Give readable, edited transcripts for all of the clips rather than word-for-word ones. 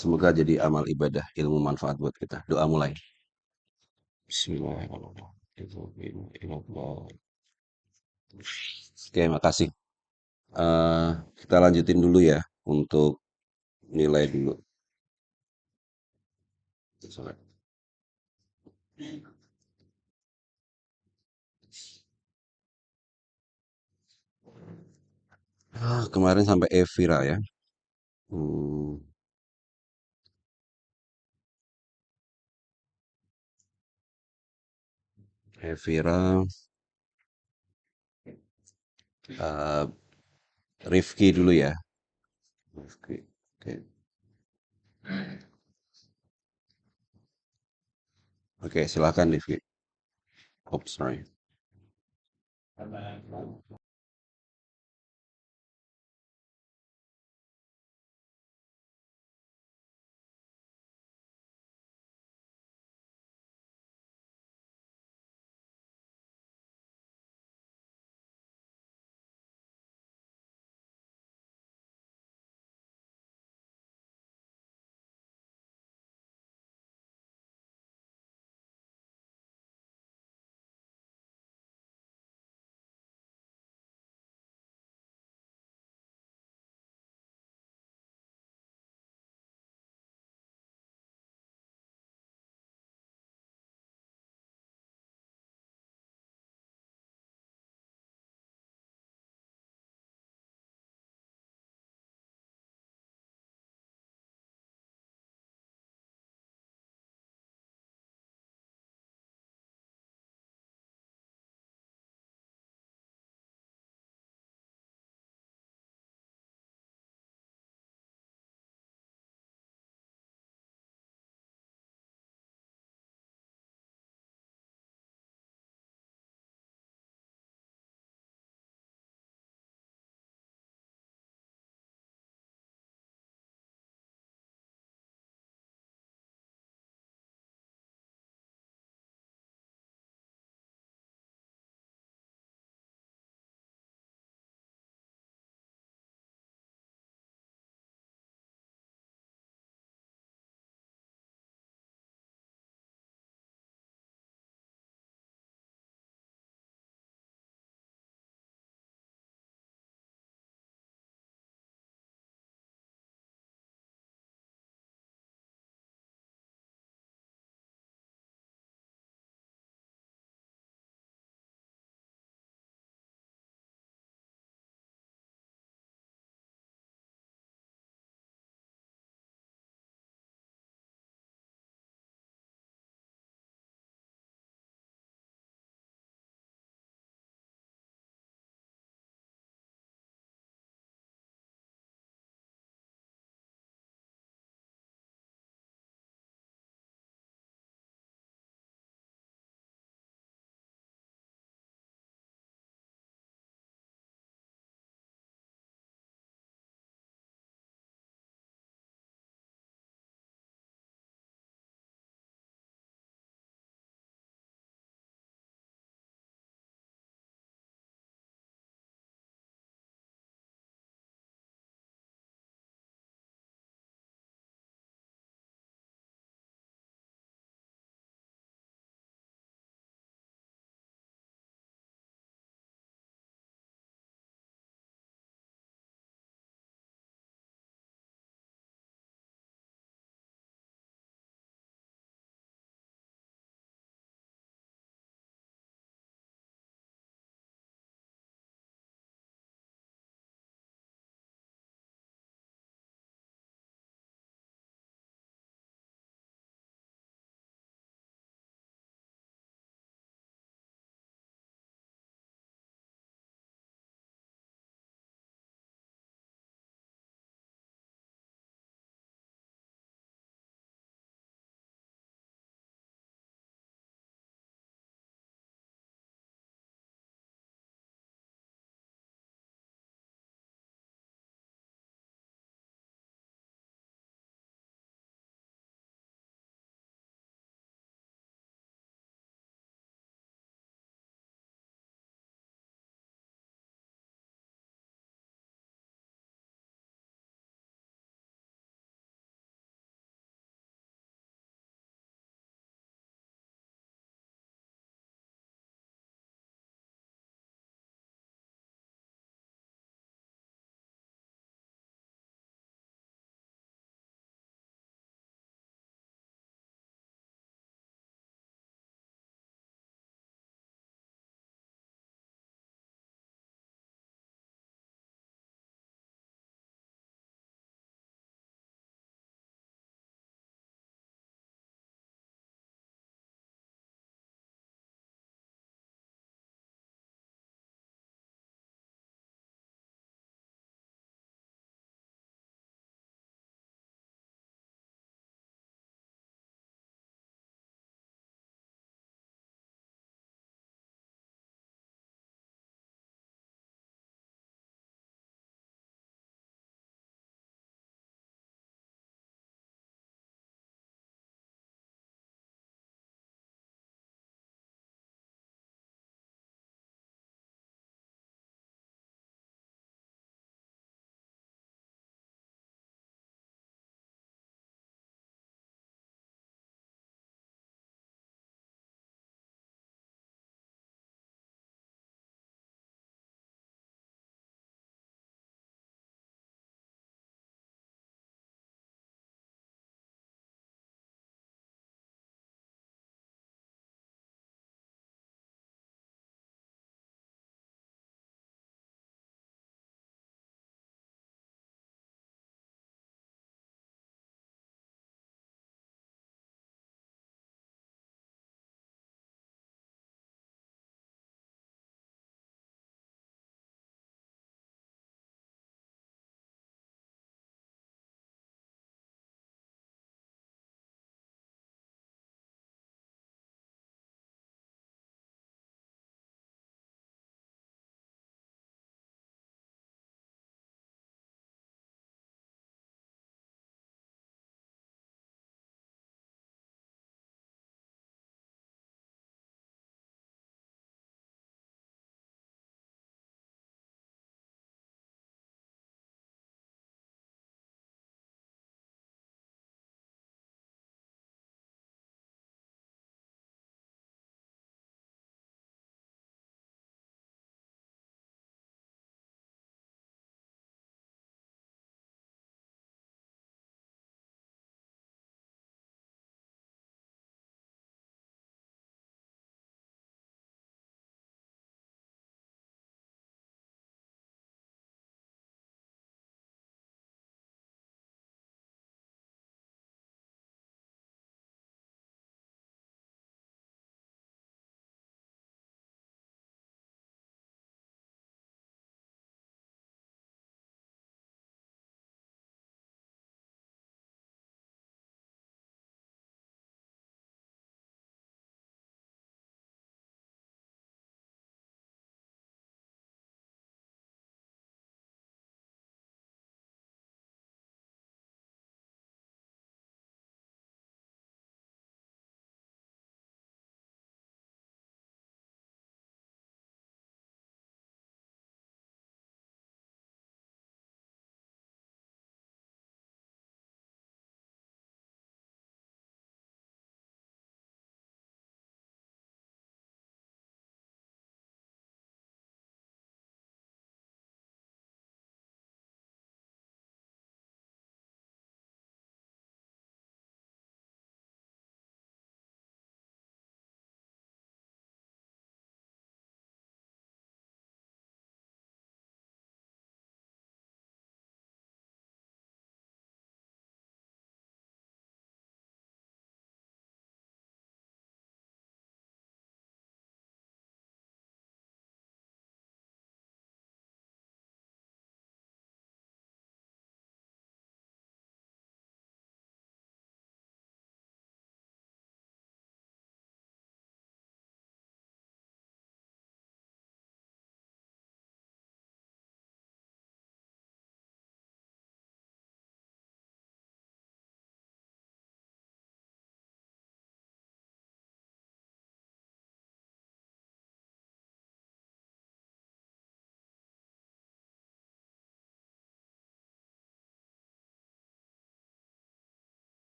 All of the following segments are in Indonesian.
Semoga jadi amal ibadah, ilmu manfaat buat kita. Doa mulai. Bismillahirrahmanirrahim. Oke, makasih. Eh, kita lanjutin dulu ya untuk nilai dulu. Kemarin sampai Evira ya. Hmm, Evira, eh, Rifki dulu ya. Rifki. Oke, oke, silakan Rifki. Oops, sorry.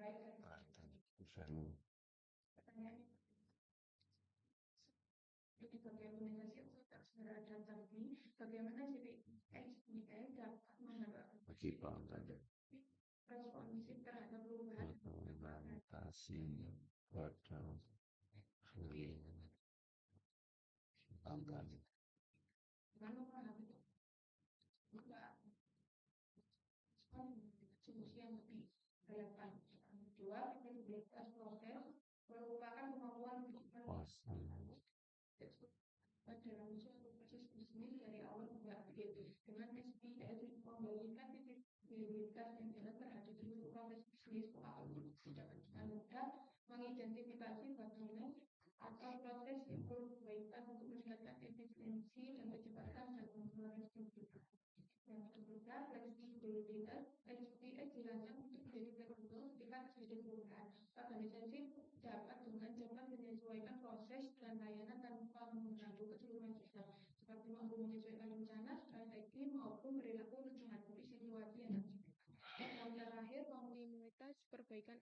Value. Jadi bagian organisasi untuk tersedia tadi, bagaimana SPN dapat Bagi pelanggan. responsif terhadap perubahan Implementasi pada pelanggan. dengan memahami juga solusi yang lebih relevan. Kedua, fleksibilitas proses merupakan kemampuan untuk dalam suatu proses bisnis dari awal hingga akhir. Dengan SPS memberikan visibilitas yang jelas terhadap seluruh proses bisnis dapat dengan mudah mengidentifikasi bagaimana atau proses yang perlu perbaikan untuk meningkatkan efisiensi dan kecepatan dalam proses bisnis. Yang ketiga, fleksibilitas SPS dirancang untuk menjadi fleksibel ketika terjadi perubahan. Organisasi dapat dengan cepat menyesuaikan proses dan layanan tanpa mengganggu keseluruhan sistem, seperti mampu menyesuaikan rencana, strategi maupun perilaku untuk menghadapi situasi yang yang terakhir, kontinuitas perbaikan.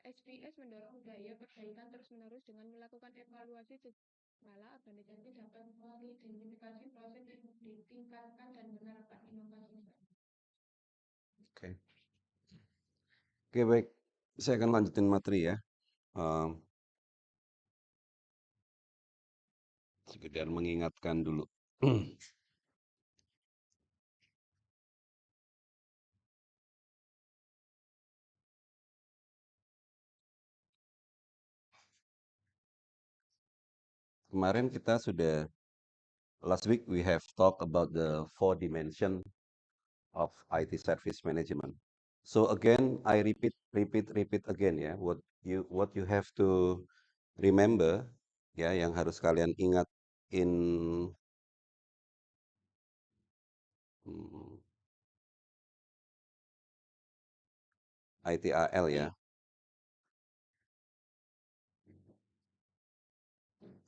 SPS mendorong budaya perbaikan terus-menerus dengan melakukan evaluasi segala organisasi dapat mengidentifikasi proses yang ditingkatkan dan menerapkan inovasi. Oke. Oke, baik. Saya akan lanjutin materi ya. Sekedar mengingatkan dulu. Kemarin kita sudah, last week we have talked about the 4 dimension of IT service management. So again, I repeat again ya. What you have to remember ya, yang harus kalian ingat in ITAL ya.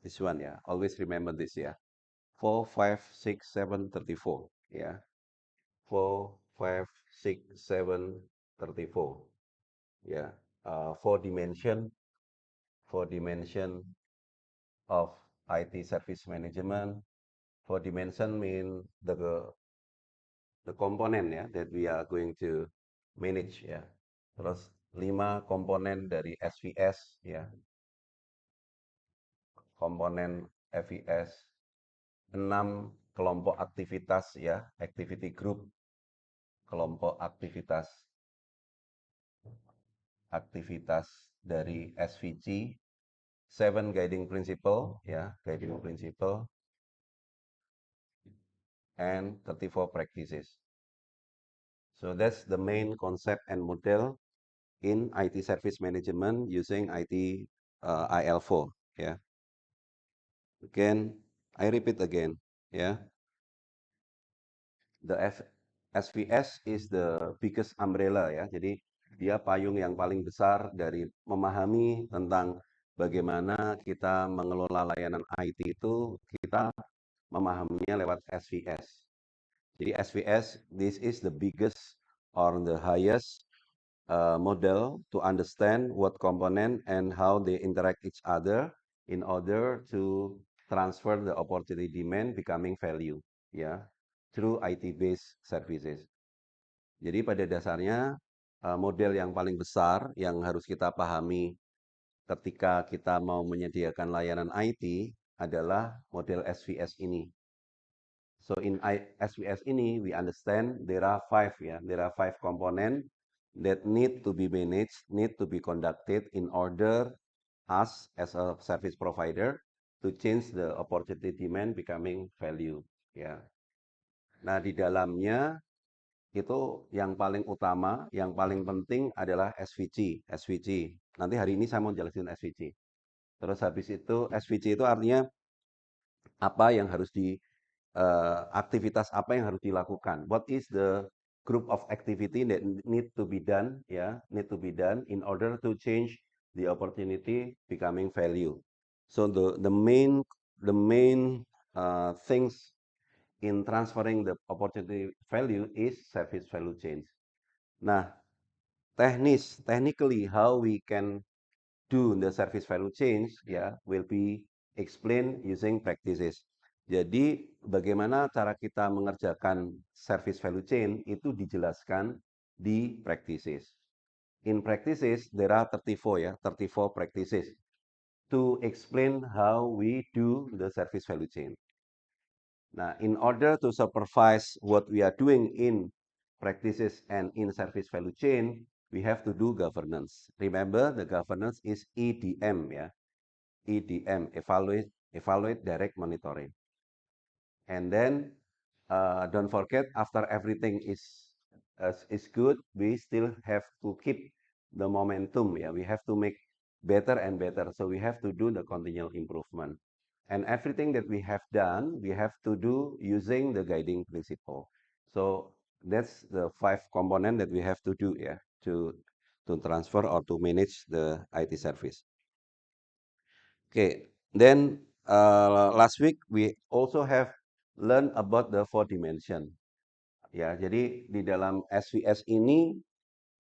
This one ya. Always remember this ya. 4, 5, 6, 7, 34 ya. 4, 5, 6, 7, 34 ya. 4 dimension of IT service management. 4 dimension mean the component ya that we are going to manage ya. Terus 5 komponen dari SVS ya. Komponen FVS, 6 kelompok aktivitas ya, activity group, kelompok aktivitas dari SVG, 7 guiding principle ya, guiding principle, and 34 practices. So that's the main concept and model in IT service management using IT IL4 ya. Again, I repeat again ya. The SVS is the biggest umbrella ya. Jadi dia payung yang paling besar dari memahami tentang bagaimana kita mengelola layanan IT itu, kita memahaminya lewat SVS. Jadi SVS, this is the biggest or the highest model to understand what component and how they interact each other in order to transfer the opportunity demand becoming value ya, through IT-based services. Jadi pada dasarnya model yang paling besar yang harus kita pahami ketika kita mau menyediakan layanan IT adalah model SVS ini. So in SVS ini we understand there are 5 ya, there are 5 component that need to be managed, need to be conducted in order us as a service provider to change the opportunity demand becoming value ya. Nah, di dalamnya itu yang paling utama, yang paling penting adalah SVG. SVG. Nanti hari ini saya mau jelasin SVG. Terus habis itu SVG itu artinya apa yang harus aktivitas apa yang harus dilakukan. What is the group of activity that need to be done ya, need to be done in order to change the opportunity becoming value. So the main things in transferring the opportunity value is service value change. Nah, technically how we can do the service value chain ya will be explained using practices. Jadi bagaimana cara kita mengerjakan service value chain itu dijelaskan di practices. In practices there are 34 ya, 34 practices to explain how we do the service value chain. Now, in order to supervise what we are doing in practices and in service value chain, we have to do governance. Remember, the governance is EDM, ya. EDM, evaluate, direct, monitoring. And then, don't forget, after everything is good, we still have to keep the momentum, ya. We have to make better and better. So we have to do the continual improvement. And everything that we have done, we have to do using the guiding principle. So that's the 5 component that we have to do, yeah, to transfer or to manage the IT service. Okay, then last week we also have learned about the 4 dimension. Ya, jadi di dalam SVS ini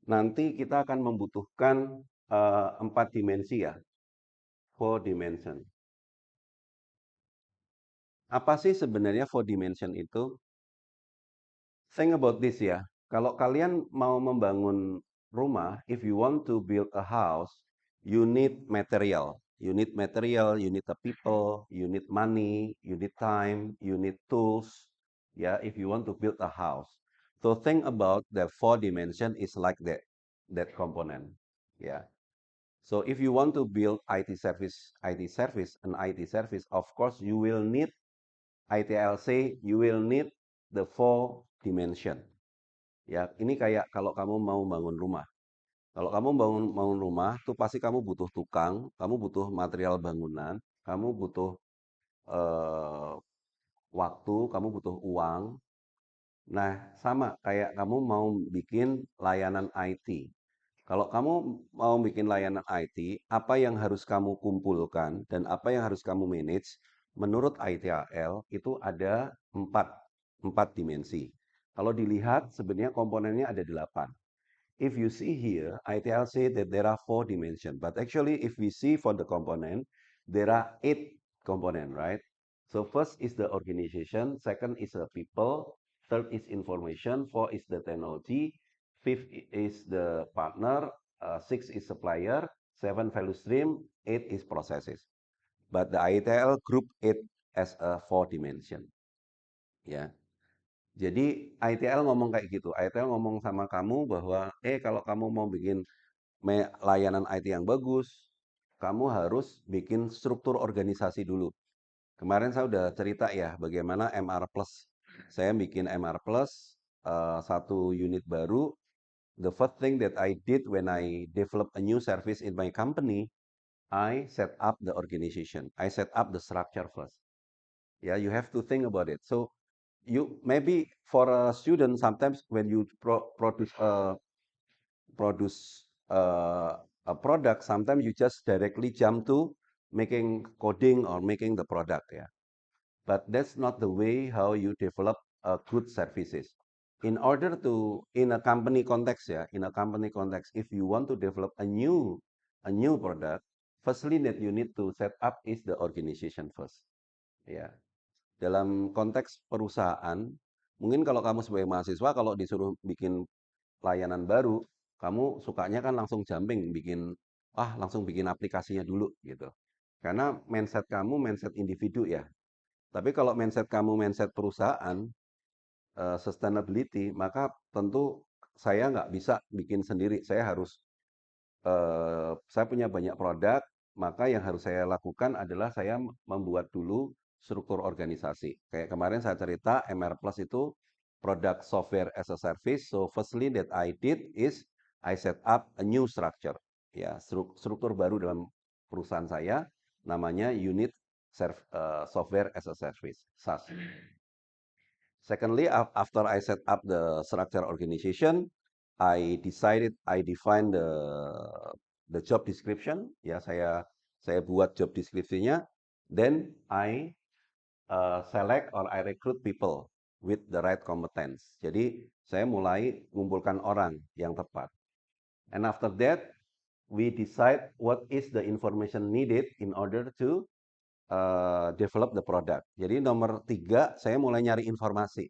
nanti kita akan membutuhkan 4 dimensi ya, 4 dimension. Apa sih sebenarnya 4 dimension itu? Think about this ya. Kalau kalian mau membangun rumah, if you want to build a house, you need material. You need material, you need the people, you need money, you need time, you need tools. Yeah, if you want to build a house. So think about the 4 dimension is like that component. Yeah. So if you want to build IT service, of course you will need ITLC, you will need the 4 dimension. Ya, ini kayak kalau kamu mau bangun rumah. Kalau kamu bangun rumah, tuh pasti kamu butuh tukang, kamu butuh material bangunan, kamu butuh eh, waktu, kamu butuh uang. Nah, sama kayak kamu mau bikin layanan IT. Kalau kamu mau bikin layanan IT, apa yang harus kamu kumpulkan dan apa yang harus kamu manage, menurut ITAL itu ada empat dimensi. Kalau dilihat sebenarnya komponennya ada 8. If you see here, ITL say that there are 4 dimensions, but actually if we see for the component, there are 8 component, right? So first is the organization, second is the people, third is information, four is the technology, fifth is the partner, six is supplier, seven value stream, eight is processes. But the ITL group it as a 4 dimension. Ya. Jadi ITL ngomong kayak gitu. ITL ngomong sama kamu bahwa kalau kamu mau bikin layanan IT yang bagus, kamu harus bikin struktur organisasi dulu. Kemarin saya udah cerita ya bagaimana MR Plus. Saya bikin MR Plus satu unit baru. The first thing that I did when I develop a new service in my company, I set up the organization. I set up the structure first. Yeah, you have to think about it. So you maybe for a student sometimes when you produce a product, sometimes you just directly jump to making coding or making the product, yeah. But that's not the way how you develop good services. In order to, in a company context, yeah, in a company context, if you want to develop a new product, firstly that you need to set up is the organization first, ya. Dalam konteks perusahaan, mungkin kalau kamu sebagai mahasiswa, kalau disuruh bikin layanan baru, kamu sukanya kan langsung jumping langsung bikin aplikasinya dulu gitu. Karena mindset kamu mindset individu ya. Tapi kalau mindset kamu mindset perusahaan, sustainability, maka tentu saya nggak bisa bikin sendiri. Saya punya banyak produk, maka yang harus saya lakukan adalah saya membuat dulu struktur organisasi. Kayak kemarin saya cerita MR Plus itu produk software as a service. So firstly that I did is I set up a new structure. Ya, struktur baru dalam perusahaan saya namanya unit software as a service, SaaS. Secondly, after I set up the structure organization, I define the job description. Ya, saya buat job deskripsinya. Then I select or I recruit people with the right competence. Jadi saya mulai mengumpulkan orang yang tepat. And after that, we decide what is the information needed in order to develop the product. Jadi nomor 3, saya mulai nyari informasi.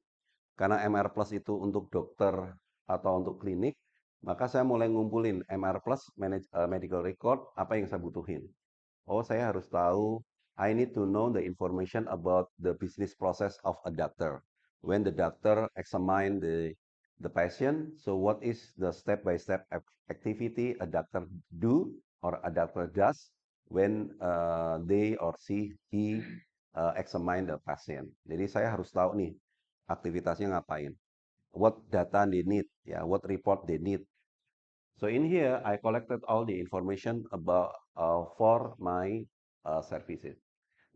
Karena MR Plus itu untuk dokter atau untuk klinik, maka saya mulai ngumpulin MR Plus medical record, apa yang saya butuhin. Oh, saya harus tahu, I need to know the information about the business process of a doctor. When the doctor examine the patient, so what is the step-by-step activity a doctor do or a doctor does when they or he examine the patient. Jadi saya harus tahu nih aktivitasnya ngapain, what data they need, ya, what report they need. So in here, I collected all the information about for my services.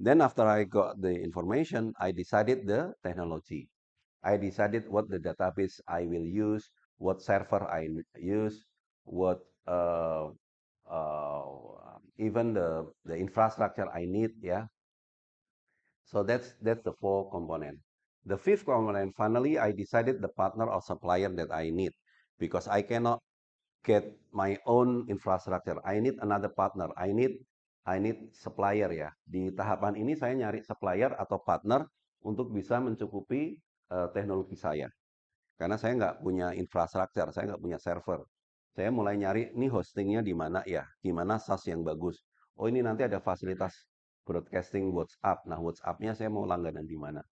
Then after I got the information, I decided the technology. I decided what the database I will use, what server I use, what uh, even the infrastructure I need. Yeah. So that's the 4 component. The 5th component, finally, I decided the partner or supplier that I need, because I cannot get my own infrastructure. I need another partner. I need supplier ya. Di tahapan ini saya nyari supplier atau partner untuk bisa mencukupi teknologi saya. Karena saya nggak punya infrastructure, saya nggak punya server. Saya mulai nyari nih hostingnya di mana ya, gimana SaaS yang bagus. Oh, ini nanti ada fasilitas broadcasting WhatsApp. Nah, WhatsApp-nya saya mau langganan di mana.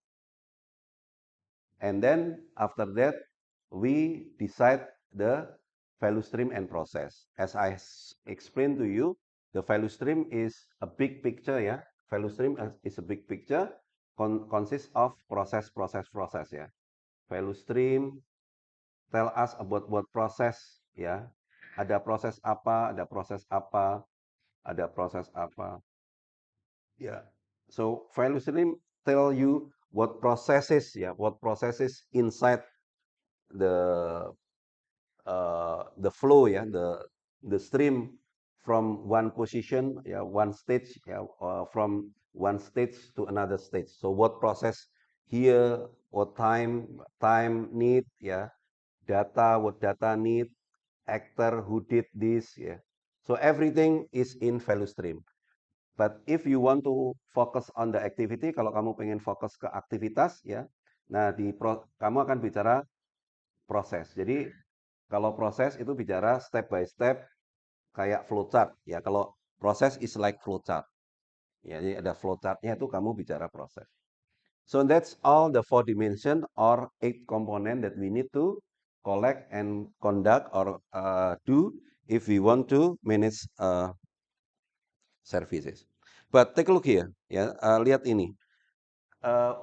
And then after that, we decide the value stream and process. As I explained to you, the value stream is a big picture ya. Value stream is a big picture, consists of process. Ya. Value stream tell us about what process ya. Ada proses apa, ada proses apa, ada proses apa. Ya. So value stream tell you what processes ya, what processes inside the the flow ya, the stream from one position ya, one stage ya, from one stage to another stage. So what process here, what time need ya, data, what data need, actor who did this ya. So everything is in value stream. But if you want to focus on the activity, kalau kamu pengen fokus ke aktivitas ya, nah kamu akan bicara proses. Jadi kalau proses itu bicara step by step kayak flowchart ya. Kalau proses is like flowchart. Ya, jadi ada flowchartnya itu kamu bicara proses. So that's all the 4 dimension or 8 component that we need to collect and conduct or do if we want to manage services. But take a look here ya, lihat ini.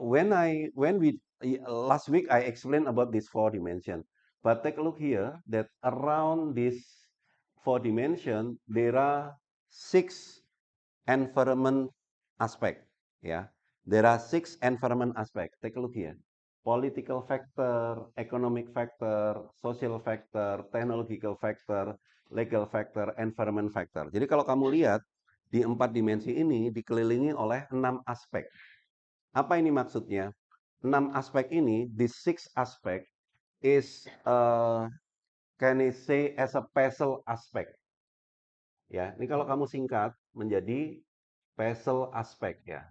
When we last week I explained about this 4 dimension. But take a look here that around this 4 dimension there are 6 environment aspect. Yeah, there are 6 environment aspect. Take a look here. Political factor, economic factor, social factor, technological factor, legal factor, environment factor. Jadi kalau kamu lihat di 4 dimensi ini dikelilingi oleh 6 aspek. Apa ini maksudnya? 6 aspek ini, this 6 aspect is can I say as a puzzle aspect. Ya, ini kalau kamu singkat menjadi puzzle aspect ya.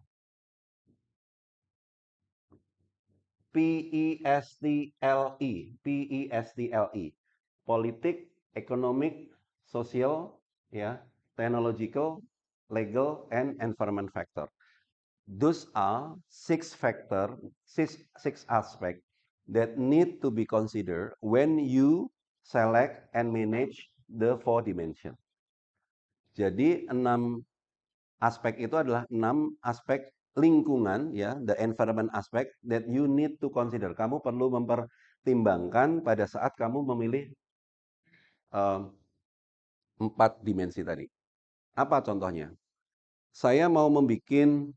PESTLE, PESTLE. Politik, economic, social, ya, technological, legal, and environment factor. Those are 6 factor, 6 aspect that need to be considered when you select and manage the 4 dimension. Jadi 6 aspek itu adalah 6 aspek lingkungan ya, the environment aspect that you need to consider. Kamu perlu mempertimbangkan pada saat kamu memilih 4 dimensi tadi. Apa contohnya? Saya mau membuat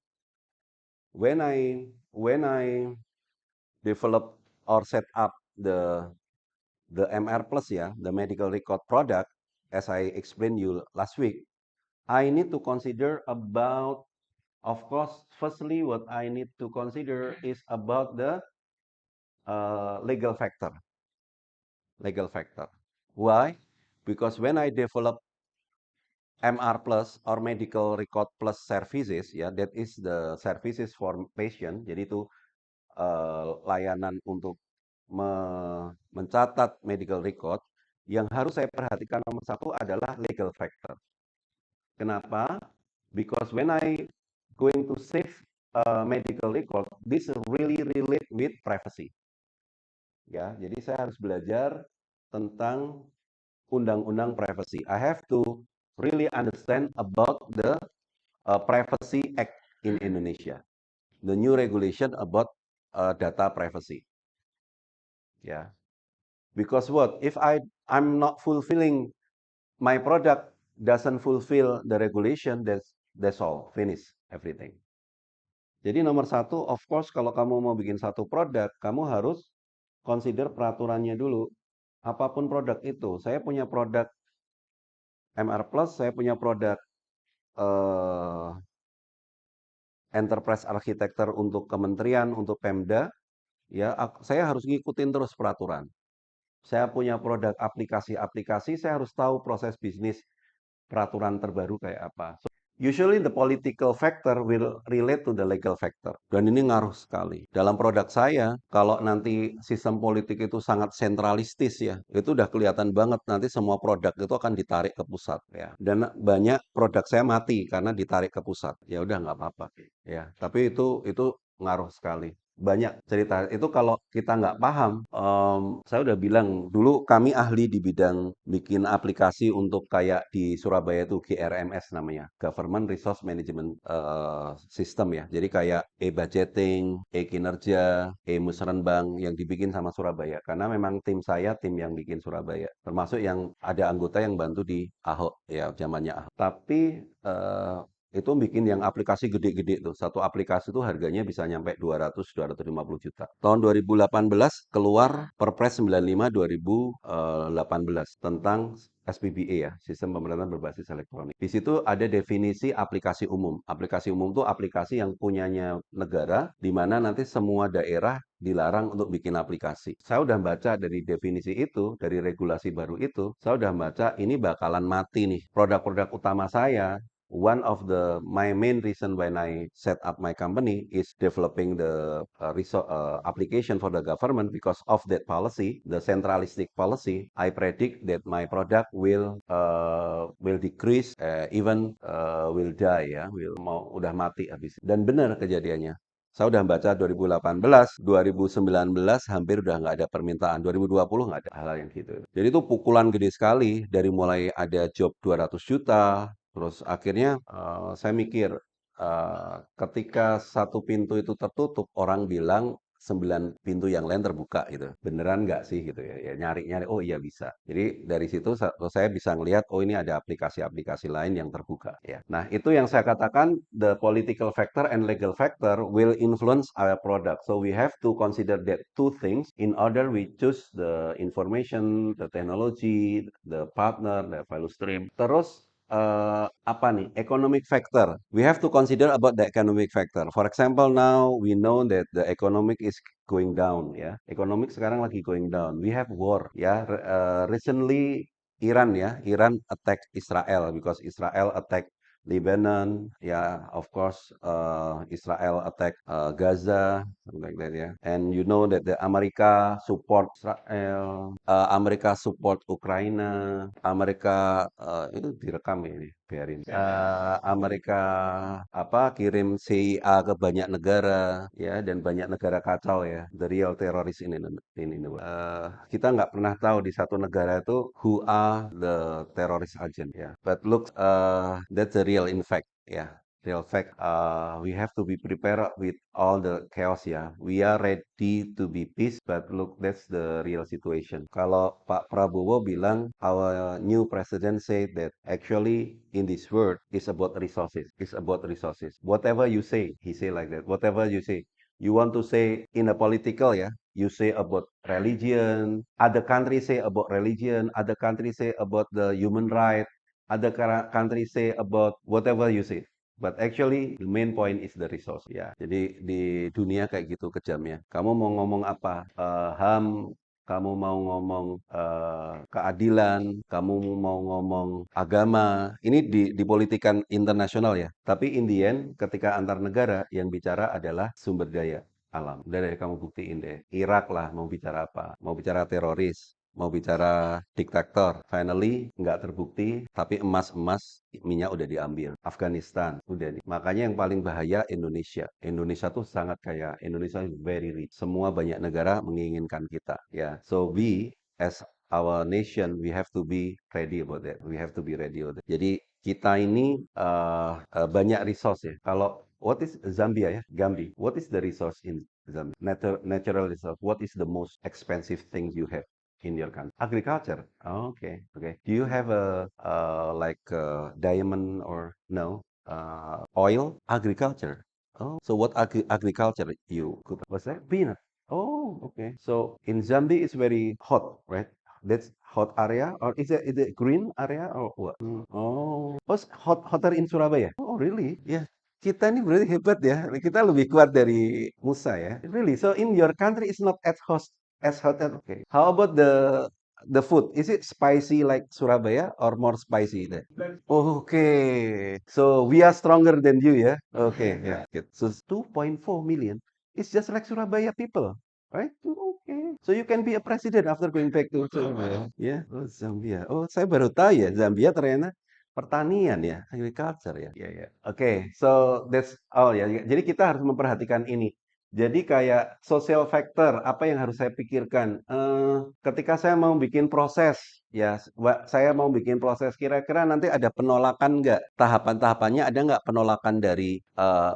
when I develop or set up the MR Plus ya, the medical record product, as I explained you last week, I need to consider about, of course, firstly, what I need to consider is about the legal factor. Legal factor. Why? Because when I develop MR plus or medical record plus services, ya, that is the services for patient. Jadi itu layanan untuk mencatat medical record. Yang harus saya perhatikan nomor satu adalah legal factor. Kenapa? Because when I going to save medical record, this really relate with privacy. Ya, jadi saya harus belajar tentang undang-undang privacy. I have to really understand about the Privacy Act in Indonesia, the new regulation about data privacy. Yeah, because what if I'm not fulfilling my product doesn't fulfill the regulation, that's all, finish everything. Jadi nomor satu, of course, kalau kamu mau bikin satu produk, kamu harus consider peraturannya dulu. Apapun produk itu, saya punya produk MR Plus, saya punya produk eh, enterprise architecture untuk kementerian, untuk Pemda, ya saya harus ngikutin terus peraturan. Saya punya produk aplikasi-aplikasi, saya harus tahu proses bisnis peraturan terbaru kayak apa. So, usually the political factor will relate to the legal factor. Dan ini ngaruh sekali. Dalam produk saya, kalau nanti sistem politik itu sangat sentralistis ya, itu udah kelihatan banget nanti semua produk itu akan ditarik ke pusat ya. Dan banyak produk saya mati karena ditarik ke pusat. Ya udah nggak apa-apa ya. Tapi itu ngaruh sekali. Banyak cerita itu kalau kita nggak paham, saya udah bilang dulu kami ahli di bidang bikin aplikasi untuk kayak di Surabaya itu GRMS namanya, Government Resource Management System ya. Jadi kayak e-budgeting, e-kinerja, e-musrenbang yang dibikin sama Surabaya. Karena memang tim saya tim yang bikin Surabaya, termasuk yang ada anggota yang bantu di Ahok ya zamannya Ahok. Tapi itu bikin yang aplikasi gede-gede tuh. Satu aplikasi itu harganya bisa nyampe 200-250 juta. Tahun 2018 keluar Perpres 95 2018 tentang SPBA ya, Sistem Pemerintahan Berbasis Elektronik. Di situ ada definisi aplikasi umum. Aplikasi umum itu aplikasi yang punyanya negara, di mana nanti semua daerah dilarang untuk bikin aplikasi. Saya udah baca dari definisi itu, dari regulasi baru itu, saya udah baca ini bakalan mati nih. Produk-produk utama saya one of my main reason when I set up my company is developing the application for the government because of that policy, the centralistic policy. I predict that my product will decrease, even will die ya, udah mati habis. Dan benar kejadiannya. Saya udah baca 2018, 2019 hampir udah nggak ada permintaan, 2020 nggak ada hal yang gitu. Jadi itu pukulan gede sekali dari mulai ada job 200 juta, terus akhirnya saya mikir ketika satu pintu itu tertutup, orang bilang 9 pintu yang lain terbuka gitu. Beneran nggak sih gitu ya? Ya nyari-nyari, oh iya bisa. Jadi dari situ saya bisa ngelihat, oh ini ada aplikasi-aplikasi lain yang terbuka ya. Nah itu yang saya katakan, the political factor and legal factor will influence our product. So we have to consider that two things in order we choose the information, the technology, the partner, the value stream. Terus apa nih economic factor, we have to consider about the economic factor. For example, now we know that the economic is going down ya, economic sekarang lagi going down, we have war ya. Recently Iran ya, Iran attack Israel because Israel attack Lebanon, ya, of course, Israel attack Gaza, something like that ya. And you know that the Amerika support Israel, Amerika support Ukraina, Amerika itu direkam ini, biarin. Amerika apa kirim CIA ke banyak negara, ya, dan banyak negara kacau ya. The real terrorist in the world. Kita nggak pernah tahu di satu negara itu who are the terrorist agent ya. But look, that's the real in fact ya. Real fact, we have to be prepared with all the chaos ya. We are ready to be peace, but look, that's the real situation. Kalau Pak Prabowo bilang, our new president said that actually in this world is about resources. It's about resources. Whatever you say, he say like that. Whatever you say, you want to say in a political ya, you say about religion, other countries say about religion, other countries say about the human right, other countries say about whatever you say. But actually the main point is the resource ya. Jadi di dunia kayak gitu kejamnya. Kamu mau ngomong apa? HAM, kamu mau ngomong keadilan, kamu mau ngomong agama, ini di politikan internasional ya. Tapi in the end, ketika antar negara yang bicara adalah sumber daya alam. Udah deh kamu buktiin deh. Irak lah mau bicara apa? Mau bicara teroris, mau bicara diktator. Finally, nggak terbukti, tapi emas-emas, minyak udah diambil. Afghanistan, udah nih. Makanya yang paling bahaya Indonesia. Indonesia tuh sangat kaya. Indonesia is very rich. Semua banyak negara menginginkan kita. Ya, so we as our nation, we have to be ready about that. We have to be ready about that. Jadi kita ini banyak resource ya. Kalau what is Zambia ya? Gambia. What is the resource in Zambia? Natural resource. What is the most expensive thing you have in your country? Agriculture. Oh, okay. Okay. Do you have a like diamond or no? Oil? Agriculture. Oh, so what agriculture you could? What's that? Peanut. Oh, okay. So in Zambia it's very hot, right? That's hot area, or is it green area or what? Oh, oh, hotter in Surabaya. Oh, really? Yeah. Kita ini berarti hebat ya. Kita lebih kuat dari Musa ya. Really? So in your country it's not as hot as okay. How about the food? Is it spicy like Surabaya or more spicy there? Okay. So we are stronger than you ya. Okay, yeah. Good. So 2.4 million. It's just like Surabaya people, right? Okay. So you can be a president after going back to Surabaya. Yeah. Oh, Zambia. Oh, saya baru tahu ya, Zambia ternyata pertanian ya, agriculture ya. Ya, ya. Oke, so that's all ya. Jadi kita harus memperhatikan ini. Jadi kayak social factor, apa yang harus saya pikirkan? Ketika saya mau bikin proses, ya, saya mau bikin proses, kira-kira nanti ada penolakan nggak? Tahapan-tahapannya ada nggak penolakan dari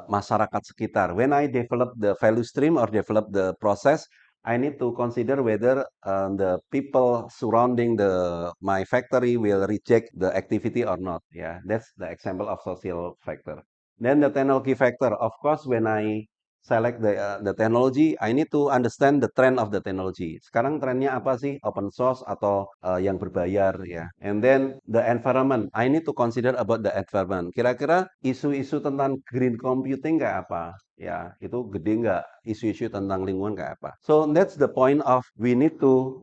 masyarakat sekitar? When I develop the value stream or develop the process, I need to consider whether the people surrounding my factory will reject the activity or not. Yeah, that's the example of social factor. Then the technology factor, of course, when I select the technology, I need to understand the trend of the technology. Sekarang trennya apa sih? Open source atau yang berbayar ya. And then the environment, I need to consider about the environment. Kira-kira isu-isu tentang green computing kayak apa? Ya, itu gede nggak? Isu-isu tentang lingkungan kayak apa? So that's the point of we need to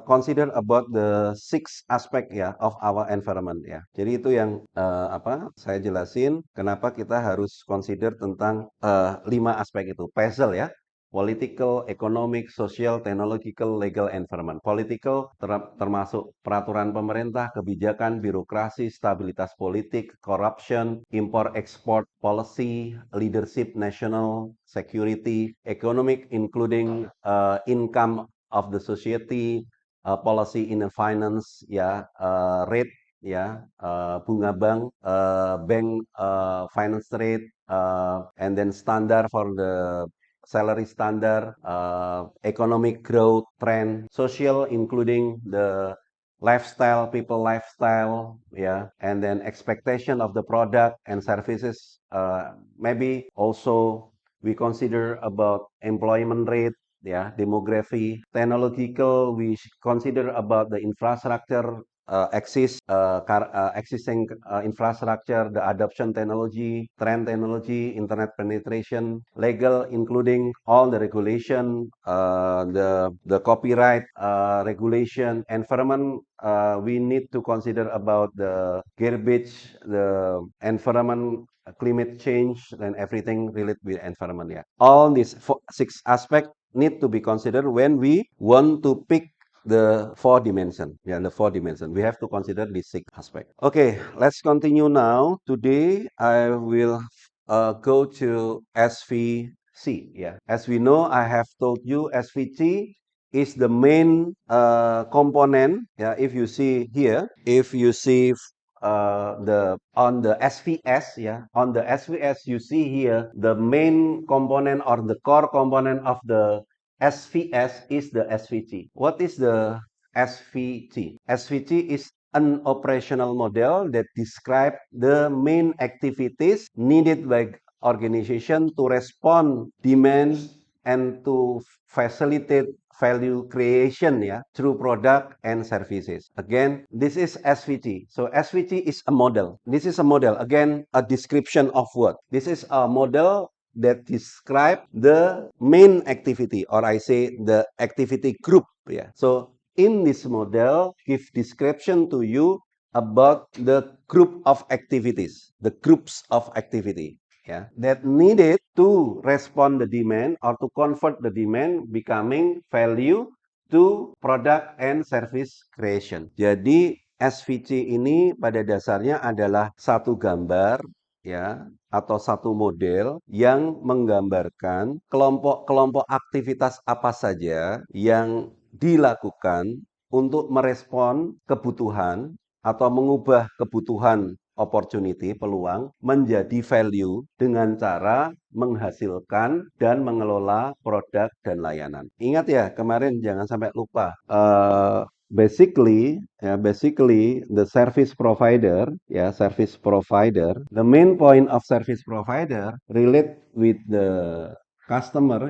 consider about the 6 aspect ya of our environment ya. Jadi itu yang saya jelasin kenapa kita harus consider tentang 5 aspek itu. Puzzle ya. Political, economic, social, technological, legal, environment. Political termasuk peraturan pemerintah, kebijakan, birokrasi, stabilitas politik, corruption, import-export policy, leadership, national security, economic including income of the society, policy in the finance, ya, rate, ya, bunga bank, finance rate, and then standard for the salary standard, economic growth trend, social including the lifestyle, people lifestyle, yeah, and then expectation of the product and services. Maybe also we consider about employment rate, yeah, demography, technological. We consider about the infrastructure existing infrastructure, the adoption technology, trend technology, internet penetration, legal, including all the regulation, the copyright regulation, environment. We need to consider about the garbage, the environment, climate change, and everything related with environment. Yeah, all these 6 aspects need to be considered when we want to pick the 4 dimension. Yeah, the 4 dimension. We have to consider this 6 aspect. Okay, let's continue now. Today I will go to SVC. Yeah, as we know, I have told you SVC is the main component. Yeah, if you see here, if you see on the SVS, yeah, on the SVS you see here the main component or the core component of the SVS is the SVT. What is the SVT? SVT is an operational model that describes the main activities needed by organization to respond demand and to facilitate value creation through product and services. Again, this is SVT. So SVT is a model. This is a model. Again, a description of what? This is a model that describe the main activity, or I say the activity group. Yeah. So in this model, give description to you about the group of activities, the groups of activity, yeah, that needed to respond the demand or to convert the demand becoming value to product and service creation. Jadi SVC ini pada dasarnya adalah satu gambar, ya, atau satu model yang menggambarkan kelompok-kelompok aktivitas apa saja yang dilakukan untuk merespon kebutuhan atau mengubah kebutuhan opportunity, peluang, menjadi value dengan cara menghasilkan dan mengelola produk dan layanan. Ingat ya, kemarin jangan sampai lupa. Basically the service provider, the main point of service provider relate with the customer,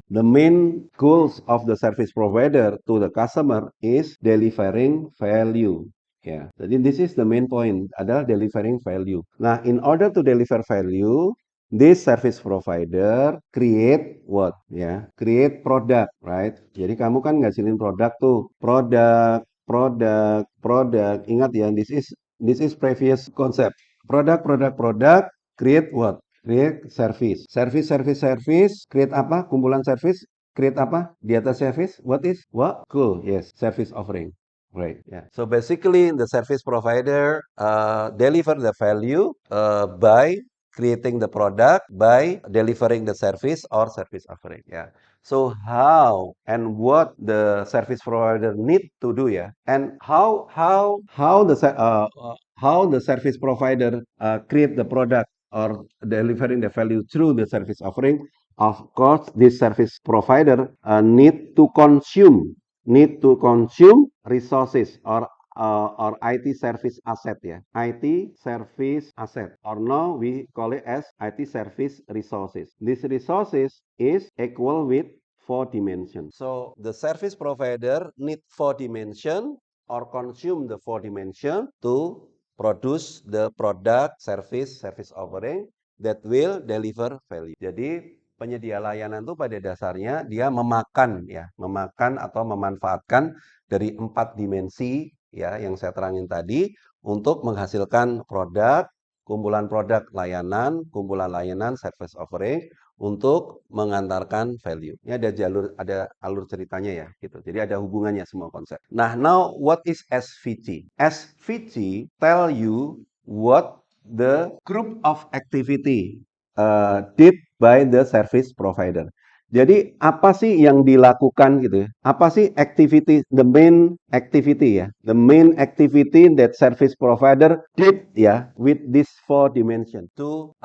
the main goals of the service provider to the customer is delivering value. Ya, jadi this is the main point, adalah delivering value. Nah, in order to deliver value, this service provider create what? Ya, create product, right? Jadi kamu kan ngasilin produk tuh, produk. Ingat ya, this is previous concept. Product, create what? Create service. Service. Create apa? Kumpulan service. Create apa? Di atas service, what is? What? Cool, yes, service offering. Right. Yeah. So basically, the service provider deliver the value by creating the product, by delivering the service or service offering. Yeah. So how and what the service provider need to do, yeah, and how the service provider create the product or delivering the value through the service offering. Of course, this service provider need to consume resources or IT service asset, ya. IT service asset, or now we call it as IT service resources. These resources is equal with 4 dimensions. So the service provider need 4 dimension or consume the 4 dimension to produce the product, service offering that will deliver value. Jadi penyedia layanan itu pada dasarnya dia memakan atau memanfaatkan dari 4 dimensi ya yang saya terangin tadi untuk menghasilkan produk, kumpulan produk layanan, service offering untuk mengantarkan value. Ini ada alur ceritanya ya gitu. Jadi ada hubungannya semua konsep. Nah, now what is SVC? SVC tell you what the group of activity did by the service provider. Jadi apa sih yang dilakukan gitu ya? Apa sih activity, the main activity ya? The main activity that service provider did ya with this 4 dimension to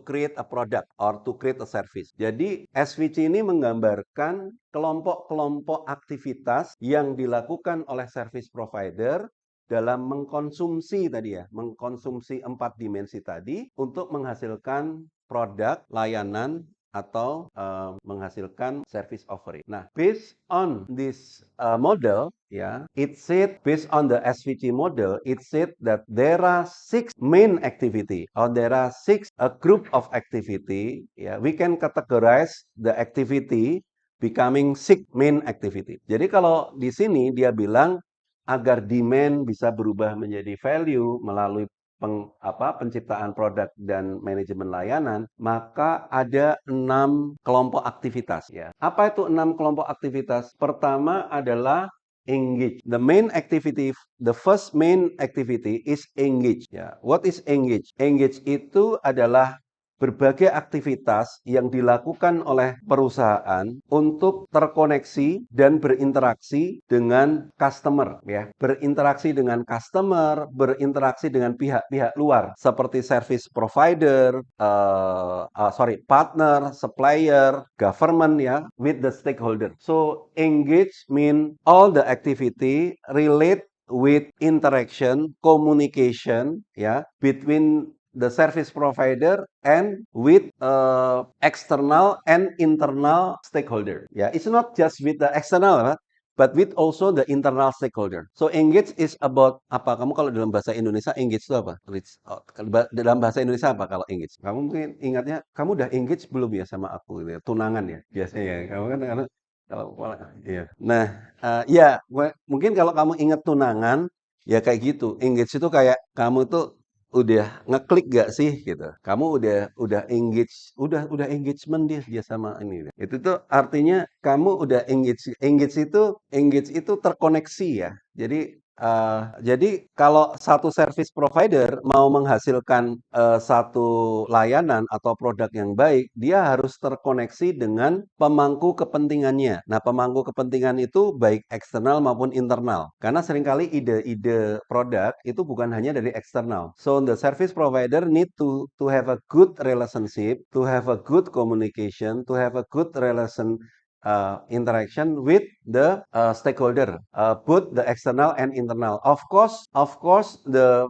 create a product or to create a service. Jadi SVC ini menggambarkan kelompok-kelompok aktivitas yang dilakukan oleh service provider dalam mengkonsumsi 4 dimensi tadi untuk menghasilkan produk, layanan, atau menghasilkan service offering. Nah, based on this model, ya, it said based on the SVC model, it said that there are 6 main activity or there are 6 a group of activity. Ya, we can categorize the activity becoming 6 main activity. Jadi kalau di sini dia bilang agar demand bisa berubah menjadi value melalui penciptaan produk dan manajemen layanan, maka ada 6 kelompok aktivitas ya. Apa itu 6 kelompok aktivitas? Pertama adalah engage. The first main activity is engage ya. What is engage? Engage itu adalah berbagai aktivitas yang dilakukan oleh perusahaan untuk terkoneksi dan berinteraksi dengan customer ya. Berinteraksi dengan customer, berinteraksi dengan pihak-pihak luar seperti service provider, partner, supplier, government ya, with the stakeholder. So engage mean all the activity relate with interaction, communication ya between the service provider and with external and internal stakeholder. Yeah, it's not just with the external, but with also the internal stakeholder. So engage is about apa? Kamu kalau dalam bahasa Indonesia engage itu apa? Dalam bahasa Indonesia apa kalau engage? Kamu mungkin ingatnya, kamu udah engage belum ya sama aku gitu ya? Tunangan ya biasanya. Kamu kan karena kalau iya. Nah, ya mungkin kalau kamu ingat tunangan ya kayak gitu. Engage itu kayak kamu tuh udah ngeklik gak sih gitu. Kamu udah engage, udah engagement dia sama ini. Itu tuh artinya kamu udah engage. Engage itu terkoneksi ya. Jadi kalau satu service provider mau menghasilkan satu layanan atau produk yang baik, dia harus terkoneksi dengan pemangku kepentingannya. Nah, pemangku kepentingan itu baik eksternal maupun internal. Karena seringkali ide-ide produk itu bukan hanya dari eksternal. So the service provider need to have a good relationship, to have a good communication, to have a good interaction with the stakeholder, both the external and internal. Of course, the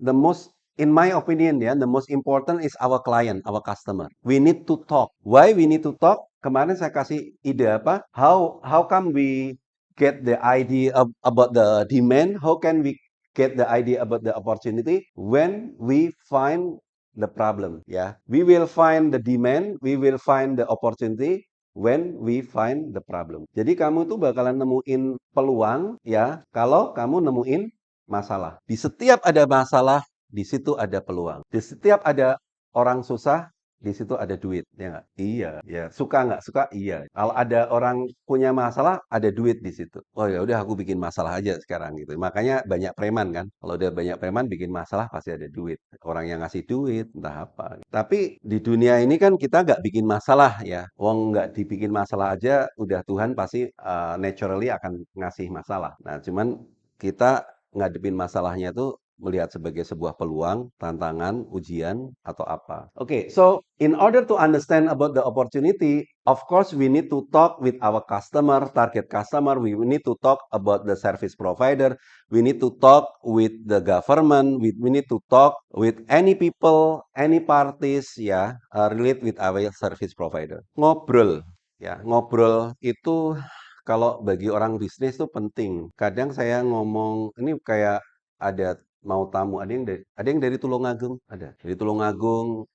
most, in my opinion, the most important is our client, our customer. We need to talk. Why we need to talk? Kemarin saya kasih ide apa? How come we get the idea about the demand? How can we get the idea about the opportunity when we find the problem? Yeah, we will find the demand, we will find the opportunity when we find the problem. Jadi kamu tuh bakalan nemuin peluang ya kalau kamu nemuin masalah. Di setiap ada masalah, di situ ada peluang. Di setiap ada orang susah, di situ ada duit, ya nggak? Iya, ya. Suka nggak suka? Iya. Kalau ada orang punya masalah, ada duit di situ. Oh ya udah aku bikin masalah aja sekarang gitu. Makanya banyak preman kan. Kalau udah banyak preman bikin masalah pasti ada duit. Orang yang ngasih duit, entah apa. Tapi di dunia ini kan kita nggak bikin masalah ya. Wong nggak dibikin masalah aja, udah Tuhan pasti naturally akan ngasih masalah. Nah, cuman kita ngadepin masalahnya itu melihat sebagai sebuah peluang, tantangan, ujian, atau apa. Okay, so in order to understand about the opportunity, of course we need to talk with our customer, target customer, we need to talk about the service provider, we need to talk with the government, we need to talk with any people, any parties, ya, relate with our service provider. Ngobrol, ya, ngobrol itu kalau bagi orang bisnis itu penting. Kadang saya ngomong, ini kayak ada mau tamu, ada yang dari Tulungagung, ada dari Tulungagung,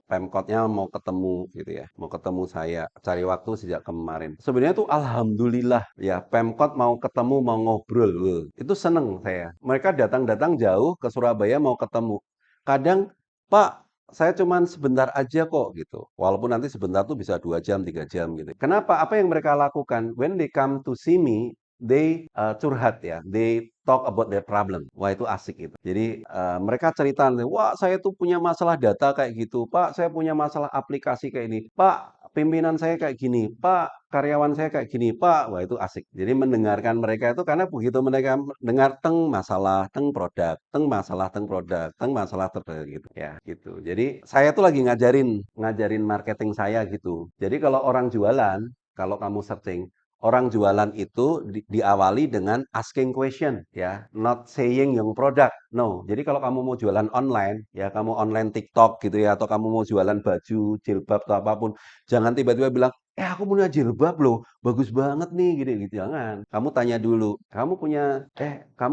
Pemkotnya mau ketemu gitu ya, mau ketemu saya, cari waktu sejak kemarin. Sebenarnya tuh alhamdulillah ya, Pemkot mau ketemu, mau ngobrol, itu seneng saya. Mereka datang-datang jauh ke Surabaya mau ketemu. Kadang, Pak, saya cuman sebentar aja kok gitu. Walaupun nanti sebentar tuh bisa 2 jam, 3 jam gitu. Kenapa? Apa yang mereka lakukan? When they come to see me, they curhat ya, they talk about their problem. Wah itu asik itu. Jadi mereka cerita, wah saya tuh punya masalah data kayak gitu, Pak, saya punya masalah aplikasi kayak ini, Pak, pimpinan saya kayak gini, Pak, karyawan saya kayak gini, Pak. Wah itu asik. Jadi mendengarkan mereka itu karena begitu mereka dengar teng masalah, teng produk, teng masalah, teng produk, teng masalah gitu ya gitu. Jadi saya tuh lagi ngajarin marketing saya gitu. Jadi kalau orang jualan, kalau kamu searching orang jualan itu diawali dengan asking question ya, not saying yang product. No. Jadi kalau kamu mau jualan online ya, kamu online TikTok gitu ya, atau kamu mau jualan baju, jilbab atau apapun, jangan tiba-tiba bilang, aku punya jilbab loh, bagus banget nih gitu. Jangan. Kamu tanya dulu, kamu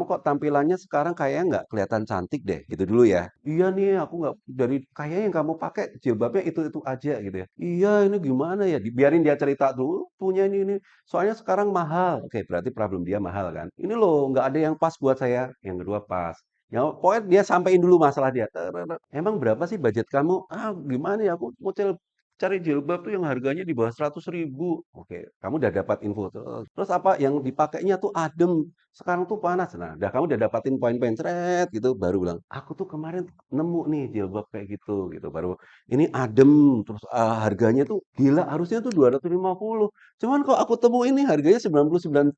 kok tampilannya sekarang kayaknya nggak kelihatan cantik deh, gitu dulu ya. Iya nih, aku nggak, dari kayaknya yang kamu pakai jilbabnya itu aja gitu ya. Iya, ini gimana ya? Biarin dia cerita dulu, punya ini. Soalnya sekarang mahal. Oke, berarti problem dia mahal kan. Ini loh, nggak ada yang pas buat saya. Yang kedua pas. Ya, pokoknya dia sampein dulu masalah dia. Emang berapa sih budget kamu? Gimana ya, aku mau cari jilbab tuh yang harganya di bawah 100.000. Oke, kamu udah dapat info. Terus apa yang dipakainya tuh adem. Sekarang tuh panas. Nah, kamu udah dapatin poin-poin ceret gitu. Baru bilang, aku tuh kemarin nemu nih jilbab kayak gitu. Baru, ini adem. Terus harganya tuh gila. Harusnya tuh 250. Cuman kok aku temu ini harganya 99.000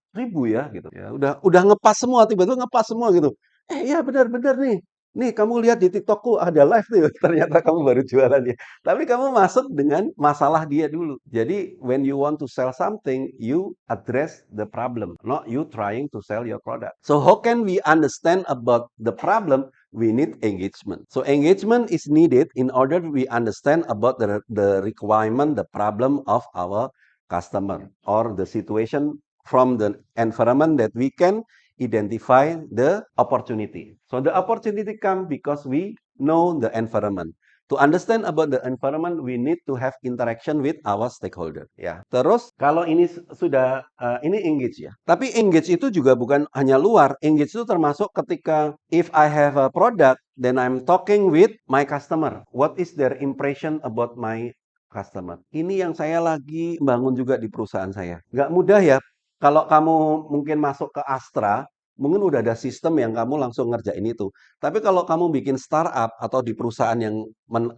ya gitu. Ya udah ngepas semua, tiba-tiba ngepas semua gitu. Iya benar-benar nih. Nih kamu lihat di TikTokku ada live nih, ternyata kamu baru jualan ya. Tapi kamu masuk dengan masalah dia dulu. Jadi when you want to sell something, you address the problem, not you trying to sell your product. So how can we understand about the problem? We need engagement. So engagement is needed in order we understand about the requirement, the problem of our customer or the situation from the environment that we can identify the opportunity. So the opportunity come because we know the environment. To understand about the environment, we need to have interaction with our stakeholder. Ya, terus kalau ini sudah ini engage ya. Tapi engage itu juga bukan hanya luar. Engage itu termasuk ketika if I have a product, then I'm talking with my customer. What is their impression about my customer? Ini yang saya lagi bangun juga di perusahaan saya. Nggak mudah ya. Kalau kamu mungkin masuk ke Astra, mungkin udah ada sistem yang kamu langsung ngerjain itu. Tapi kalau kamu bikin startup atau di perusahaan yang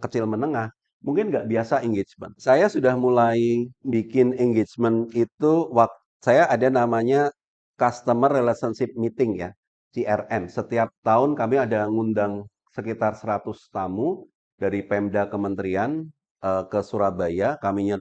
kecil menengah, mungkin nggak biasa engagement. Saya sudah mulai bikin engagement itu waktu saya ada namanya Customer Relationship Meeting ya, CRM. Setiap tahun kami ada ngundang sekitar 100 tamu dari Pemda Kementerian ke Surabaya. Kami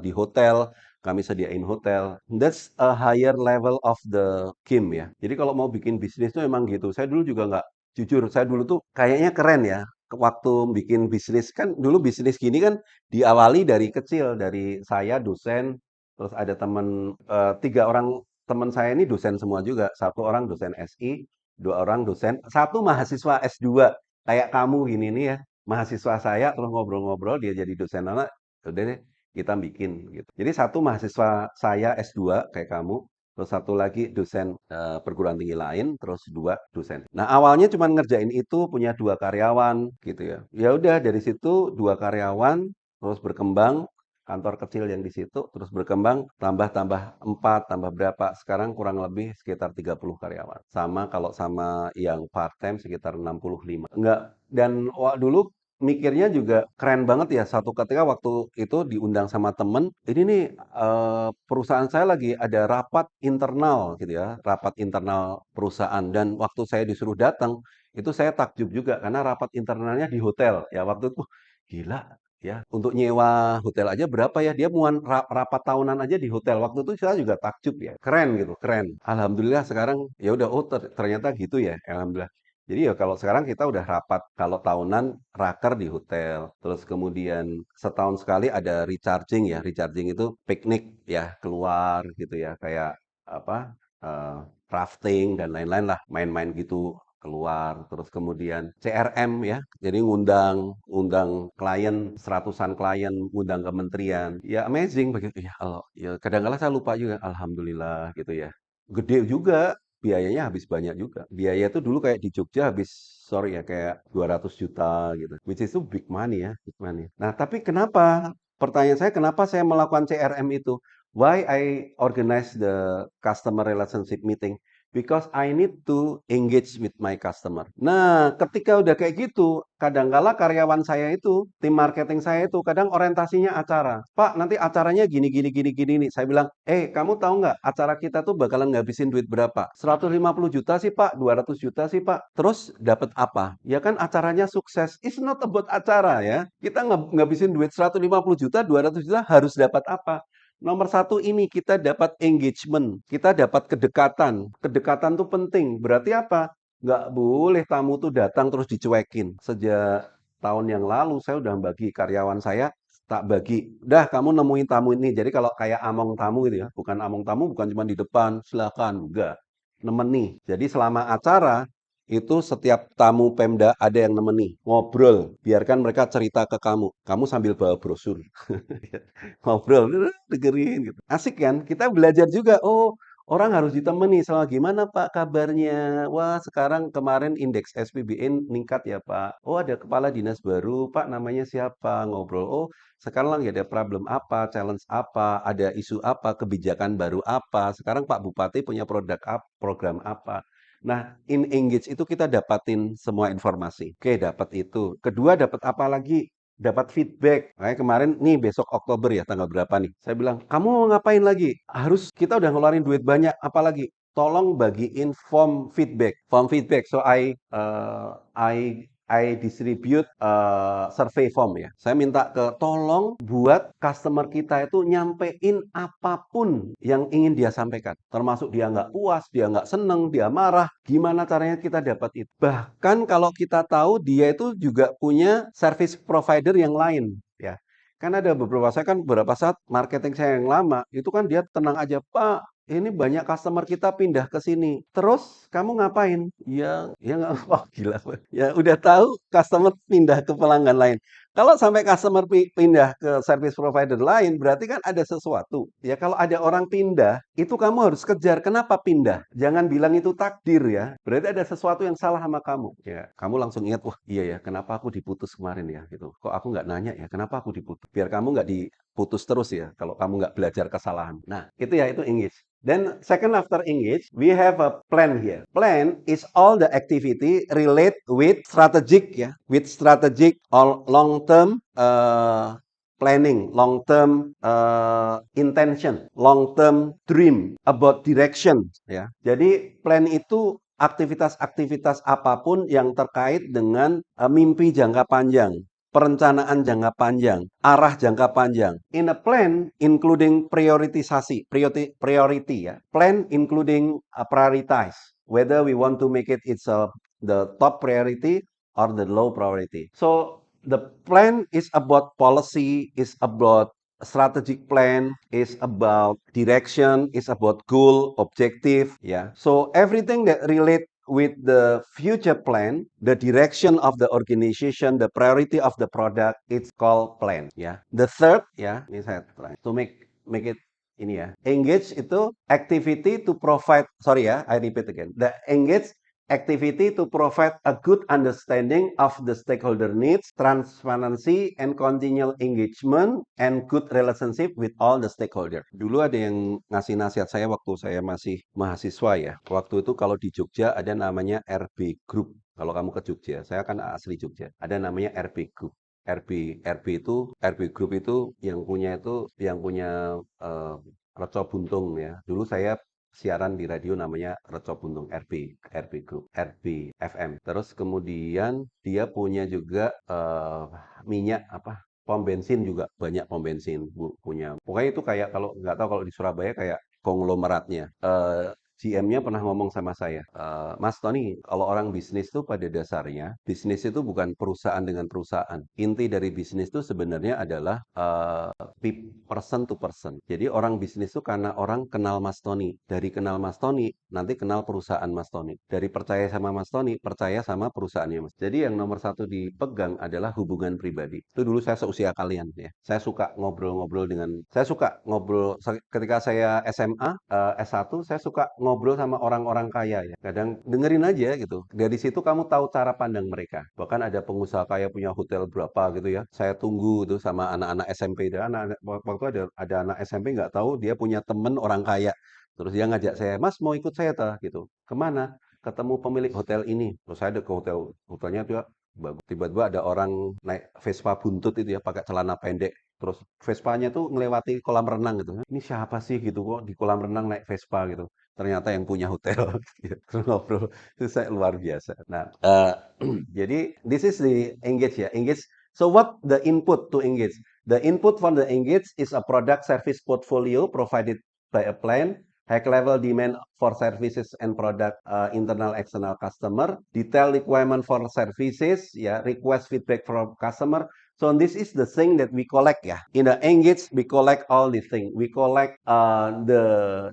di hotel, kami sediain hotel. That's a higher level of the game ya. Jadi kalau mau bikin bisnis itu emang gitu. Saya dulu juga nggak, jujur, saya dulu tuh kayaknya keren ya. Waktu bikin bisnis, kan dulu bisnis gini kan diawali dari kecil. Dari saya dosen, terus ada teman, 3 orang teman saya ini dosen semua juga. 1 orang dosen SI, 2 orang dosen, 1 mahasiswa S2. Kayak kamu gini nih ya, mahasiswa saya, terus ngobrol-ngobrol, dia jadi dosen anak, udah deh, kita bikin gitu. Jadi 1 mahasiswa saya S2 kayak kamu, terus 1 lagi dosen perguruan tinggi lain, terus 2 dosen. Nah awalnya cuma ngerjain itu, punya 2 karyawan gitu ya. Ya udah dari situ 2 karyawan, terus berkembang, kantor kecil yang di situ, terus berkembang, tambah 4, tambah berapa, sekarang kurang lebih sekitar 30 karyawan. Sama kalau sama yang part time sekitar 65. Enggak, dan dulu mikirnya juga keren banget ya, satu ketika waktu itu diundang sama temen, ini nih perusahaan saya lagi ada rapat internal gitu ya, rapat internal perusahaan, dan waktu saya disuruh datang, itu saya takjub juga karena rapat internalnya di hotel ya, waktu itu gila ya, untuk nyewa hotel aja berapa ya, dia muan rapat tahunan aja di hotel, waktu itu saya juga takjub ya, keren gitu, keren. Alhamdulillah sekarang ya udah, oh ternyata gitu ya, alhamdulillah. Jadi ya kalau sekarang kita udah rapat, kalau tahunan raker di hotel, terus kemudian setahun sekali ada recharging ya, recharging itu piknik ya, keluar gitu ya, kayak apa, rafting dan lain-lain lah, main-main gitu keluar. Terus kemudian CRM ya, jadi ngundang klien, seratusan klien, ngundang kementerian. Ya amazing begitu ya, Allah. Ya kadang-kala saya lupa juga, alhamdulillah gitu ya. Gede juga, biayanya habis banyak juga. Biaya tuh dulu kayak di Jogja habis, sorry ya, kayak 200 juta gitu. Which is itu big money ya, big money. Nah, tapi kenapa? Pertanyaan saya, kenapa saya melakukan CRM itu? Why I organize the customer relationship meeting? Because I need to engage with my customer. Nah, ketika udah kayak gitu, kadangkala karyawan saya itu, tim marketing saya itu, kadang orientasinya acara. Pak, nanti acaranya gini, gini, gini, gini nih. Saya bilang, kamu tahu nggak acara kita tuh bakalan ngabisin duit berapa? 150 juta sih Pak, 200 juta sih Pak. Terus dapat apa? Ya kan acaranya sukses. It's not about acara ya. Kita ngabisin duit 150 juta, 200 juta harus dapat apa? Nomor 1 ini kita dapat engagement, kita dapat kedekatan. Kedekatan tuh penting. Berarti apa? Nggak boleh tamu tuh datang terus dicuekin. Sejak tahun yang lalu saya udah bagi karyawan saya, tak bagi. Udah kamu nemuin tamu ini. Jadi kalau kayak among tamu gitu ya, bukan among tamu, bukan cuma di depan, silakan, enggak. Nemeni. Jadi selama acara itu setiap tamu Pemda ada yang nemeni, ngobrol, biarkan mereka cerita ke kamu. Kamu sambil bawa brosur. Ngobrol, dengerin gitu. Asik kan? Kita belajar juga, oh orang harus ditemani. Selama gimana Pak kabarnya? Wah sekarang kemarin indeks SPBN meningkat ya Pak. Oh ada kepala dinas baru, Pak namanya siapa? Ngobrol, oh sekarang lagi ada problem apa, challenge apa, ada isu apa, kebijakan baru apa. Sekarang Pak Bupati punya produk apa, program apa. Nah, in engage itu kita dapatin semua informasi. Oke, dapat itu. Kedua, dapat apa lagi? Dapat feedback. Kayak kemarin nih besok Oktober ya, tanggal berapa nih? Saya bilang, kamu mau ngapain lagi? Harus kita udah ngeluarin duit banyak, apalagi? Tolong bagiin form feedback. Form feedback. So I distribute survey form ya. Saya minta tolong buat customer kita itu nyampein apapun yang ingin dia sampaikan. Termasuk dia nggak puas, dia nggak seneng, dia marah. Gimana caranya kita dapat itu? Bahkan kalau kita tahu dia itu juga punya service provider yang lain ya. Kan ada beberapa, saya kan beberapa saat marketing saya yang lama, itu kan dia tenang aja, Pak, ini banyak customer kita pindah ke sini. Terus kamu ngapain? Ya nggak, wah gila. Ya udah tahu customer pindah ke pelanggan lain. Kalau sampai customer pindah ke service provider lain, berarti kan ada sesuatu. Ya kalau ada orang pindah, itu kamu harus kejar. Kenapa pindah? Jangan bilang itu takdir ya. Berarti ada sesuatu yang salah sama kamu. Ya, kamu langsung ingat, wah iya ya, kenapa aku diputus kemarin ya? Gitu. Kok aku nggak nanya ya, kenapa aku diputus? Biar kamu nggak diputus terus ya, kalau kamu nggak belajar kesalahan. Nah, itu ya, itu engage. Then second after engage, we have a plan here. Plan is all the activity relate with strategic ya, with strategic or long-term planning, long-term intention, long-term dream about direction ya. Jadi plan itu aktivitas-aktivitas apapun yang terkait dengan mimpi jangka panjang, perencanaan jangka panjang, arah jangka panjang. In a plan, including prioritisasi, priority ya. Plan including prioritize, whether we want to make it's the top priority or the low priority. So the plan is about policy, is about strategic plan, is about direction, is about goal, objective, yeah. So everything that relate with the future plan, the direction of the organization, the priority of the product, it's called plan, ya. The third, ya, ini saya try to make it ini ya. Engage itu activity to provide, sorry ya, I repeat again. The engage activity to provide a good understanding of the stakeholder needs, transparency, and continual engagement, and good relationship with all the stakeholder. Dulu ada yang ngasih nasihat saya waktu saya masih mahasiswa ya. Waktu itu kalau di Jogja ada namanya RB Group. Kalau kamu ke Jogja, saya kan asli Jogja. Ada namanya RB Group. RB Group itu yang punya uh, Reco Buntung ya. Dulu saya siaran di radio namanya Reco Buntung RB Group, RB FM. Terus kemudian dia punya juga minyak apa? Pom bensin juga, banyak pom bensin punya. Pokoknya itu kayak, kalau nggak tahu, kalau di Surabaya kayak konglomeratnya. GM-nya pernah ngomong sama saya, Mas Tony, kalau orang bisnis tuh pada dasarnya, bisnis itu bukan perusahaan dengan perusahaan. Inti dari bisnis itu sebenarnya adalah person to person. Jadi orang bisnis itu karena orang kenal Mas Tony. Dari kenal Mas Tony, nanti kenal perusahaan Mas Tony. Dari percaya sama Mas Tony, percaya sama perusahaannya Mas. Jadi yang nomor satu dipegang adalah hubungan pribadi. Itu dulu saya seusia kalian ya. Saya suka ngobrol-ngobrol ketika saya SMA, S1, saya suka ngobrol sama orang-orang kaya ya. Kadang dengerin aja gitu. Dari situ kamu tahu cara pandang mereka. Bahkan ada pengusaha kaya punya hotel berapa gitu ya. Saya tunggu tuh sama anak-anak SMP. Waktu ada anak SMP nggak tahu dia punya temen orang kaya. Terus dia ngajak saya, Mas mau ikut saya tah gitu. Kemana? Ketemu pemilik hotel ini. Terus saya ada ke hotelnya tuh ya. Tiba-tiba ada orang naik Vespa buntut itu ya, pakai celana pendek. Terus Vespanya tuh ngelewati kolam renang gitu. Ini siapa sih gitu kok di kolam renang naik Vespa gitu. Ternyata yang punya hotel. Terus ngobrol, itu saya luar biasa. Nah, jadi this is the engage ya. Engage. So what the input to engage? The input from the engage is a product service portfolio provided by a plan, high level demand for services and product, internal external customer, detailed requirement for services, ya, request feedback from customer. So this is the thing that we collect ya. In the engage, we collect all the thing. We collect the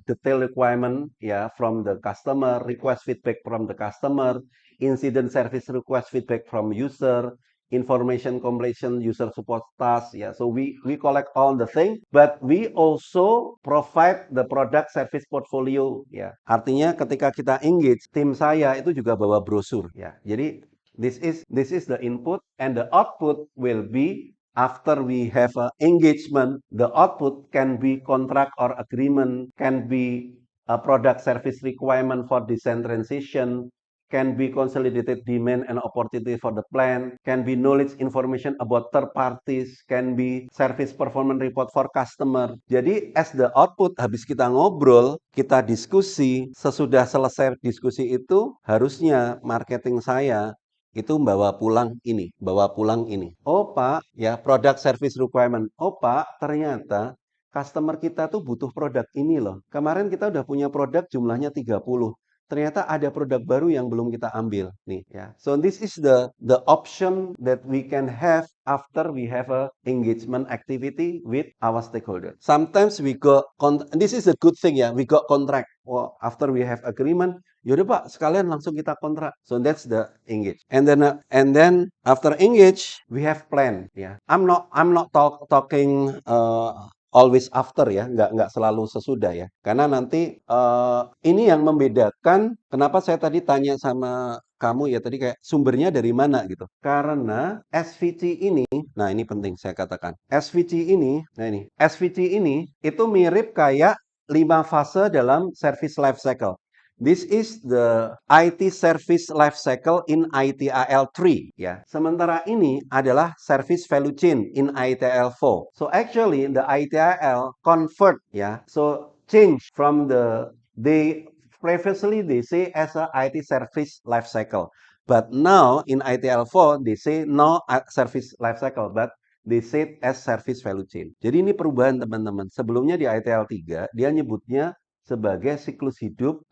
detail requirement ya from the customer, request feedback from the customer, incident service request feedback from user, information completion, user support task. Yeah, so we collect all the thing, but we also provide the product service portfolio. Ya, artinya ketika kita engage, tim saya itu juga bawa brosur. Ya, jadi this is the input, and the output will be after we have a engagement. The output can be contract or agreement, can be a product service requirement for design transition, can be consolidated demand and opportunity for the plan, can be knowledge information about third parties, can be service performance report for customer. Jadi as the output, habis kita ngobrol, kita diskusi, sesudah selesai diskusi itu, harusnya marketing saya itu bawa pulang ini. Oh Pak, ya product service requirement. Oh Pak, ternyata customer kita tuh butuh produk ini loh. Kemarin kita udah punya produk jumlahnya 30. ternyata ada produk baru yang belum kita ambil nih ya. So this is the option that we can have after we have a engagement activity with our stakeholder. Sometimes we got this is a good thing ya, we got contract. Well, after we have agreement, yaudah Pak, sekalian langsung kita kontrak. So that's the engage. And then after engage, we have plan ya. I'm not talking always after ya, nggak selalu sesudah ya. Karena nanti ini yang membedakan kenapa saya tadi tanya sama kamu ya tadi kayak sumbernya dari mana gitu. Karena SVC ini, nah ini penting saya katakan. SVC ini itu mirip kayak 5 fase dalam service life cycle. This is the IT service life cycle in ITIL 3 ya. Sementara ini adalah service value chain in ITIL 4. So actually the ITIL convert ya. So change from previously they say as a IT service life cycle. But now in ITIL 4 they say no service life cycle but they say as service value chain. Jadi ini perubahan teman-teman. Sebelumnya di ITIL 3 dia nyebutnya sebagai siklus hidup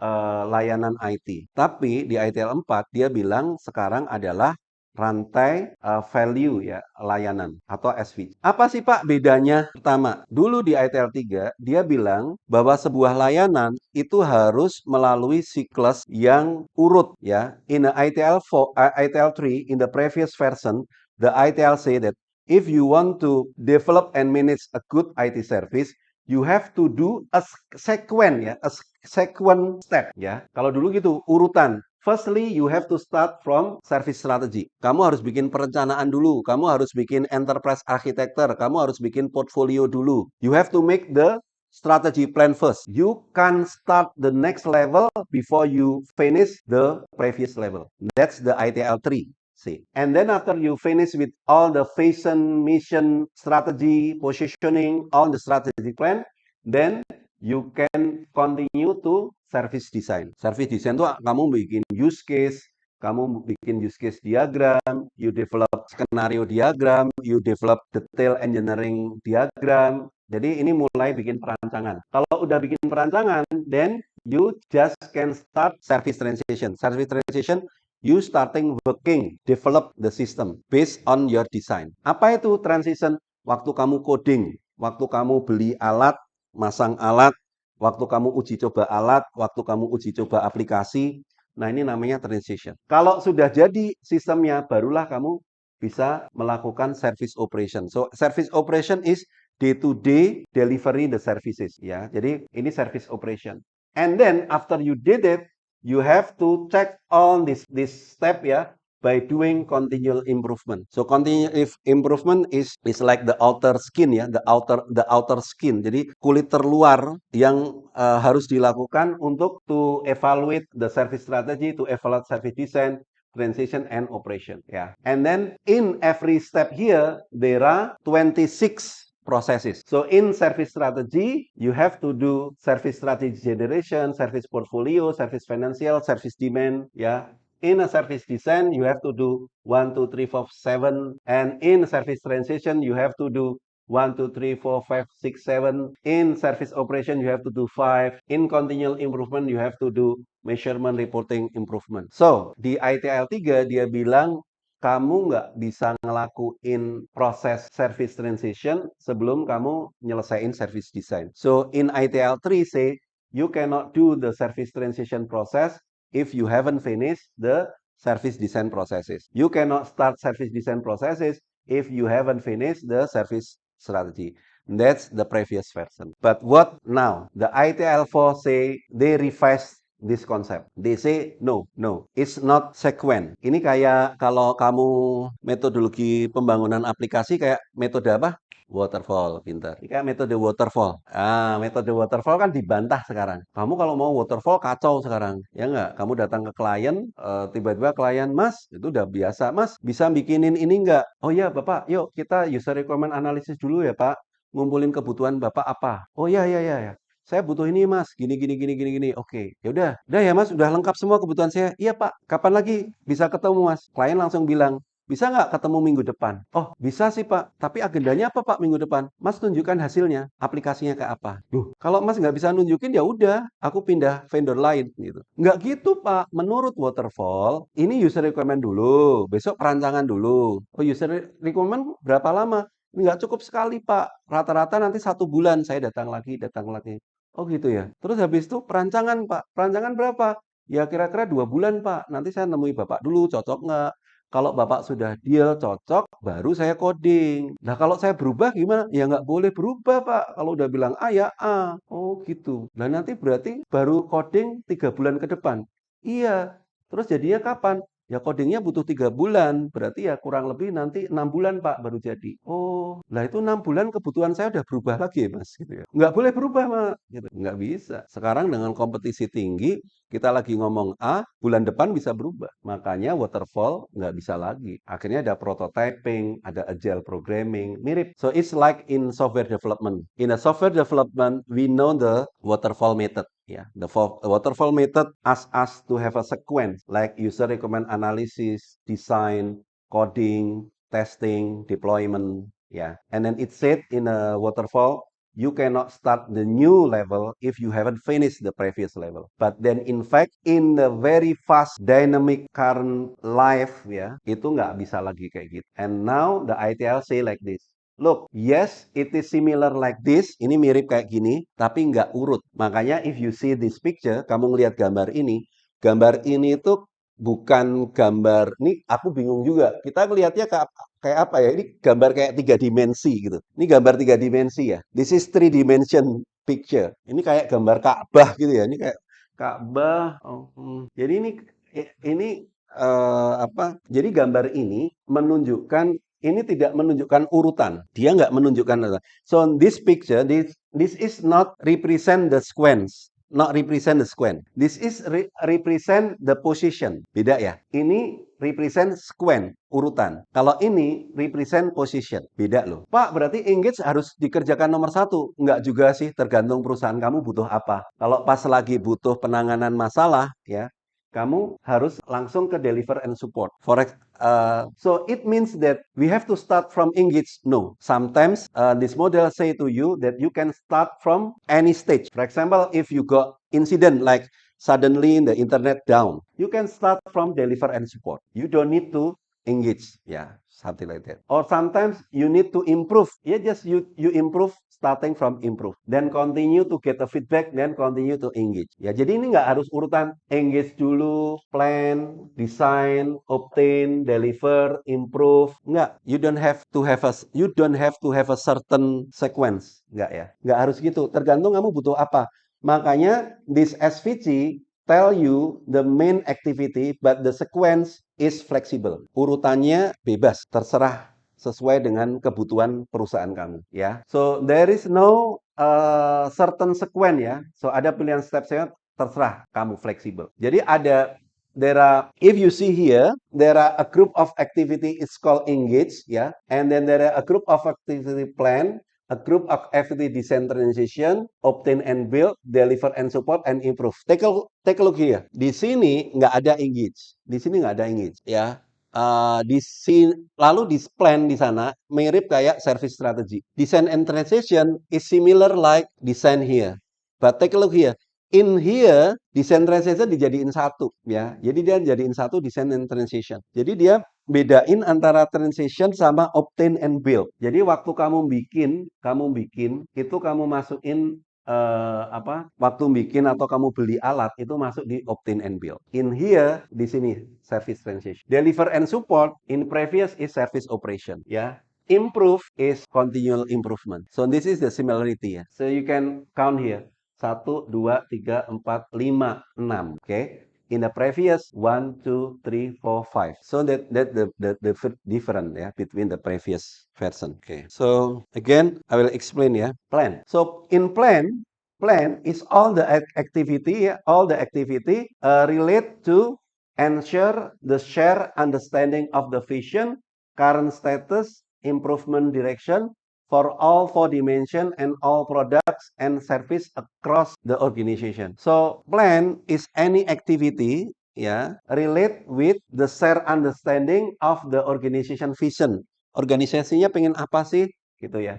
layanan IT. Tapi di ITIL 4 dia bilang sekarang adalah rantai value ya layanan atau SVC. Apa sih Pak bedanya? Pertama, dulu di ITIL 3 dia bilang bahwa sebuah layanan itu harus melalui siklus yang urut ya. In the ITIL 3 in the previous version, the ITIL say that if you want to develop and manage a good IT service, you have to do a sequence ya, a sequence step ya. Kalau dulu gitu urutan. Firstly, you have to start from service strategy. Kamu harus bikin perencanaan dulu, kamu harus bikin enterprise architecture, kamu harus bikin portfolio dulu. You have to make the strategy plan first. You can start the next level before you finish the previous level. That's the ITIL 3. See. And then after you finish with all the vision, mission, strategy, positioning, all the strategic plan, then you can continue to service design. Service design itu kamu bikin use case, kamu bikin use case diagram, you develop skenario diagram, you develop detail engineering diagram. Jadi ini mulai bikin perancangan. Kalau udah bikin perancangan, then you just can start service transition. Service transition you starting working, develop the system based on your design. Apa itu transition? Waktu kamu coding, waktu kamu beli alat, masang alat, waktu kamu uji coba alat, waktu kamu uji coba aplikasi. Nah, ini namanya transition. Kalau sudah jadi sistemnya, barulah kamu bisa melakukan service operation. So, service operation is day-to-day delivery the services. Ya, jadi ini service operation. And then after you did it, you have to check on this step ya by doing continual improvement. So continual improvement is like the outer skin ya, the outer skin. Jadi kulit terluar yang harus dilakukan untuk to evaluate the service strategy, to evaluate service design, transition and operation ya. And then in every step here there are 26 processes. So in service strategy, you have to do service strategy generation, service portfolio, service financial, service demand, ya. In a service design, you have to do 1, 2, 3, 4, 7. And in service transition, you have to do 1, 2, 3, 4, 5, 6, 7. In service operation, you have to do 5. In continual improvement, you have to do measurement, reporting, improvement. So, di ITIL 3, dia bilang, kamu nggak bisa ngelakuin proses service transition sebelum kamu nyelesain service design. So in ITIL 3 say you cannot do the service transition process if you haven't finished the service design processes. You cannot start service design processes if you haven't finished the service strategy. That's the previous version. But what now? The ITIL 4 say they revised this concept. They say no, it's not sequence. Ini kayak kalau kamu metodologi pembangunan aplikasi kayak metode apa? Waterfall, pintar. Ini kayak metode waterfall. Metode waterfall kan dibantah sekarang. Kamu kalau mau waterfall kacau sekarang, ya nggak? Kamu datang ke klien, tiba-tiba klien, Mas, itu udah biasa, Mas, bisa bikinin ini nggak? Oh iya, Bapak, yuk kita user requirement analysis dulu ya, Pak. Ngumpulin kebutuhan Bapak apa? Oh iya, iya. Saya butuh ini Mas, gini. Oke, ya udah ya Mas, udah lengkap semua kebutuhan saya. Iya Pak, kapan lagi bisa ketemu Mas? Klien langsung bilang, Bisa nggak ketemu minggu depan? Oh, bisa sih Pak, tapi agendanya apa Pak minggu depan? Mas tunjukkan hasilnya, aplikasinya kayak apa. Loh, kalau Mas nggak bisa nunjukin ya udah, aku pindah vendor lain gitu. Nggak gitu Pak, menurut Waterfall, ini user requirement dulu, besok perancangan dulu. Oh, user requirement berapa lama? Nggak cukup sekali Pak, rata-rata nanti 1 bulan saya datang lagi, datang lagi. Oh gitu ya. Terus habis itu perancangan Pak, perancangan berapa? Ya kira-kira 2 bulan Pak, nanti saya nemui Bapak dulu, cocok nggak? Kalau Bapak sudah deal, cocok, baru saya coding. Nah, kalau saya berubah gimana? Ya nggak boleh berubah, Pak. Kalau udah bilang A, ya A. Oh, gitu. Nah, nanti berarti baru coding 3 bulan ke depan. Iya. Terus jadinya kapan? Ya codingnya butuh 3 bulan. Berarti ya kurang lebih nanti 6 bulan, Pak, baru jadi. Oh, lah itu 6 bulan kebutuhan saya udah berubah lagi, Mas. Gitu ya. Nggak boleh berubah, Mak. Gitu. Nggak bisa. Sekarang dengan kompetisi tinggi, kita lagi ngomong A, bulan depan bisa berubah. Makanya waterfall nggak bisa lagi. Akhirnya ada prototyping, ada agile programming, mirip. So it's like in software development. In a software development, we know the waterfall method. Yeah, the waterfall method asks us to have a sequence like user requirement analysis, design, coding, testing, deployment. Yeah, and then it said in a waterfall you cannot start the new level if you haven't finished the previous level. But then in fact, in the very fast dynamic current life, ya, itu nggak bisa lagi kayak gitu. And now the ITL say like this. Look, yes, it is similar like this. Ini mirip kayak gini, tapi nggak urut. Makanya if you see this picture, kamu ngelihat gambar ini itu bukan gambar, ini aku bingung juga. Kita ngelihatnya kayak apa ya? Ini gambar kayak 3 dimensi gitu. Ini gambar 3 dimensi ya. This is 3 dimension picture. Ini kayak gambar Ka'bah gitu ya. Ini kayak Ka'bah. Oh, Jadi ini apa? Jadi gambar ini menunjukkan ini tidak menunjukkan urutan. Dia nggak menunjukkan urutan. So this picture, this is not represent the sequence. Not represent the sequence. This is represent the position. Beda ya. Ini represent sequence, urutan. Kalau ini represent position. Beda loh. Pak, berarti engage harus dikerjakan nomor 1. Enggak juga sih, tergantung perusahaan kamu butuh apa. Kalau pas lagi butuh penanganan masalah, ya, kamu harus langsung ke deliver and support. So it means that we have to start from engage. No, sometimes this model say to you that you can start from any stage. For example, if you got incident like suddenly the internet down, you can start from deliver and support. You don't need to engage. Yeah, something like that. Or sometimes you need to improve. Yeah, just you improve starting from improve. Then continue to get a feedback, then continue to engage. Ya, jadi ini nggak harus urutan engage dulu, plan, design, obtain, deliver, improve. Nggak, you don't have to have a certain sequence. Nggak ya, nggak harus gitu. Tergantung kamu butuh apa. Makanya this SVC tell you the main activity, but the sequence is flexible. Urutannya bebas, terserah sesuai dengan kebutuhan perusahaan kamu, ya. So there is no certain sequence ya. So ada pilihan step-step, terserah kamu fleksibel. Jadi if you see here, there are a group of activity is called engage, ya. And then there are a group of activity plan, a group of activity decentralization, obtain and build, deliver and support, and improve. Take a look here. Di sini nggak ada engage. Di sini nggak ada engage, ya. Lalu di plan di sana mirip kayak service strategy. Design and transition is similar like design here. But take a look here. In here, design transition dijadiin satu, ya. Jadi dia jadiin satu design and transition. Jadi dia bedain antara transition sama obtain and build. Jadi waktu kamu bikin itu kamu masukin waktu bikin atau kamu beli alat itu masuk di obtain and build. In here, di sini service transition. Deliver and support in previous is service operation, ya. Improve is continual improvement. So this is the similarity, ya. So you can count here. 1, 2, 3, 4, 5, 6. Okay. In the previous 1, 2, 3, 4, 5. So that the different yeah between the previous version. Okay. So again, I will explain plan. So in plan is all the activity relate to ensure the shared understanding of the vision, current status, improvement direction for all 4 dimensions and all products and service across the organization. So plan is any activity ya relate with the share understanding of the organization vision. Organisasinya pengen apa sih gitu ya.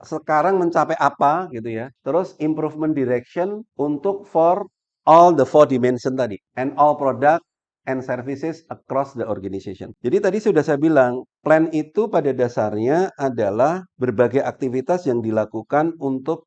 Sekarang mencapai apa gitu ya. Terus improvement direction untuk for all the four dimension tadi and all product and services across the organization. Jadi tadi sudah saya bilang, plan itu pada dasarnya adalah berbagai aktivitas yang dilakukan untuk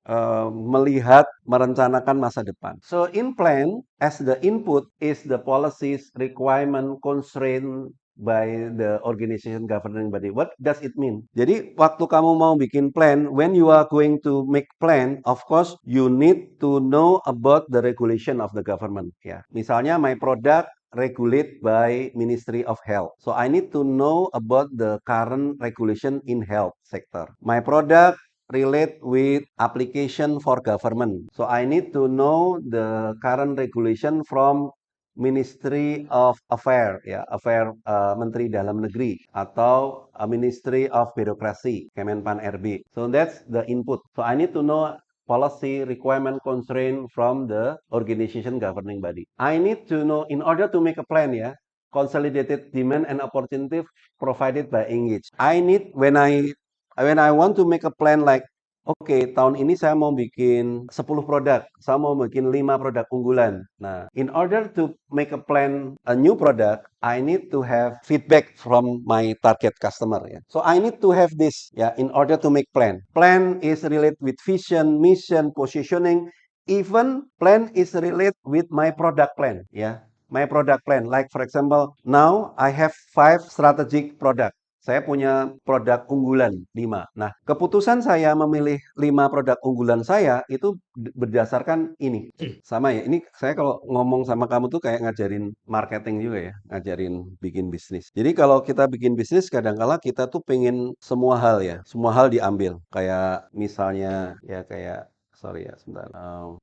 melihat, merencanakan masa depan. So in plan, as the input is the policies, requirement, constraint by the organization governing body. What does it mean? Jadi waktu kamu mau bikin plan, when you are going to make plan, of course you need to know about the regulation of the government. Ya, misalnya my product regulate by Ministry of Health. So I need to know about the current regulation in health sector. My product relate with application for government. So I need to know the current regulation from Ministry of Affair, ya, Affair Menteri Dalam Negeri atau Ministry of Birokrasi, Kemenpan RB. So that's the input. So I need to know policy, requirement, constraint from the organization governing body. I need to know in order to make a plan, ya, consolidated demand and opportunity provided by engage. I need when I want to make a plan like oke, tahun ini saya mau bikin 10 produk, saya mau bikin 5 produk unggulan. Nah, in order to make a plan a new product, I need to have feedback from my target customer ya. So I need to have this ya in order to make plan. Plan is related with vision, mission, positioning, even plan is related with my product plan ya. My product plan like for example, now I have 5 strategic product. Saya punya produk unggulan 5. Nah, keputusan saya memilih 5 produk unggulan saya itu berdasarkan ini. Sama ya, ini saya kalau ngomong sama kamu tuh kayak ngajarin marketing juga ya, ngajarin bikin bisnis. Jadi kalau kita bikin bisnis kadang-kala kita tuh pengen semua hal ya, semua hal diambil. Kayak misalnya ya kayak sorry ya sebentar.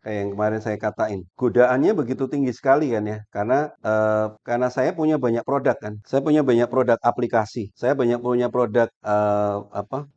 Kayak yang kemarin saya katain, godaannya begitu tinggi sekali kan ya, karena saya punya banyak produk kan, saya punya banyak produk aplikasi, saya punya produk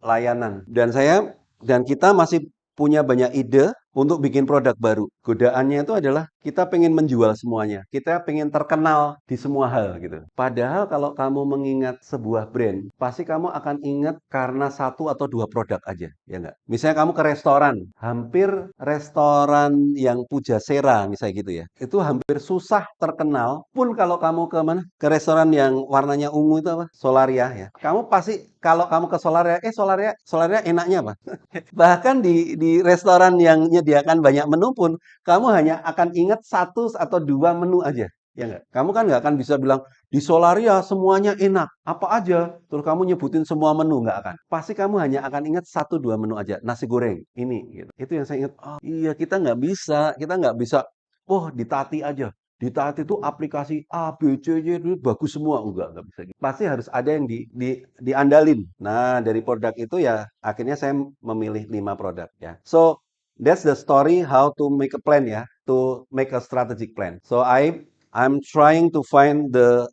layanan, dan kita masih punya banyak ide untuk bikin produk baru. Godaannya itu adalah kita pengen menjual semuanya, kita pengen terkenal di semua hal gitu. Padahal kalau kamu mengingat sebuah brand, pasti kamu akan ingat karena 1 atau 2 produk aja, ya nggak? Misalnya kamu ke restoran, hampir restoran yang Pujasera misalnya gitu ya, itu hampir susah terkenal pun kalau kamu ke mana? Ke restoran yang warnanya ungu itu apa? Solaria ya. Kamu pasti kalau kamu ke Solaria enaknya apa? Bahkan di restoran yang menyediakan banyak menu pun, kamu hanya akan ingat 1 atau 2 menu aja. Ya nggak? Kamu kan nggak akan bisa bilang, di Solaria semuanya enak. Apa aja? Terus kamu nyebutin semua menu, nggak akan. Pasti kamu hanya akan ingat 1-2 menu aja. Nasi goreng, ini. Gitu. Itu yang saya ingat, oh iya kita nggak bisa. Kita nggak bisa, oh di Tati aja. Di Tati itu aplikasi A, B, C, Y itu bagus semua. Enggak bisa gitu. Pasti harus ada yang diandalin. Nah, dari produk itu ya akhirnya saya memilih 5 produk ya. So, that's the story how to make a plan ya, to make a strategic plan. So I'm trying to find the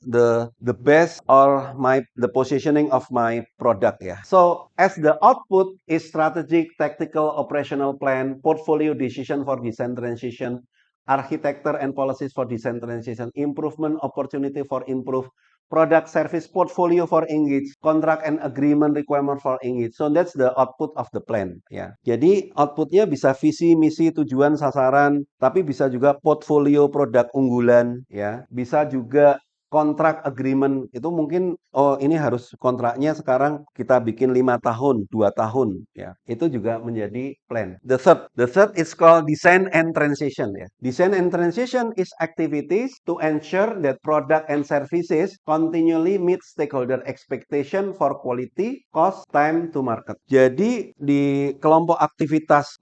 best or the positioning of my product ya. So as the output is strategic, tactical, operational plan, portfolio decision for decentralization, architecture and policies for decentralization, improvement opportunity for improve, product service portfolio for engage, contract and agreement requirement for engage. So that's the output of the plan ya. Jadi outputnya bisa visi, misi, tujuan, sasaran, tapi bisa juga portfolio produk unggulan ya. Bisa juga kontrak agreement itu mungkin oh ini harus kontraknya sekarang kita bikin 5 tahun, 2 tahun ya. Itu juga menjadi plan. The third is called design and transition ya. Design and transition is activities to ensure that product and services continually meet stakeholder expectation for quality, cost, time to market. Jadi di kelompok aktivitas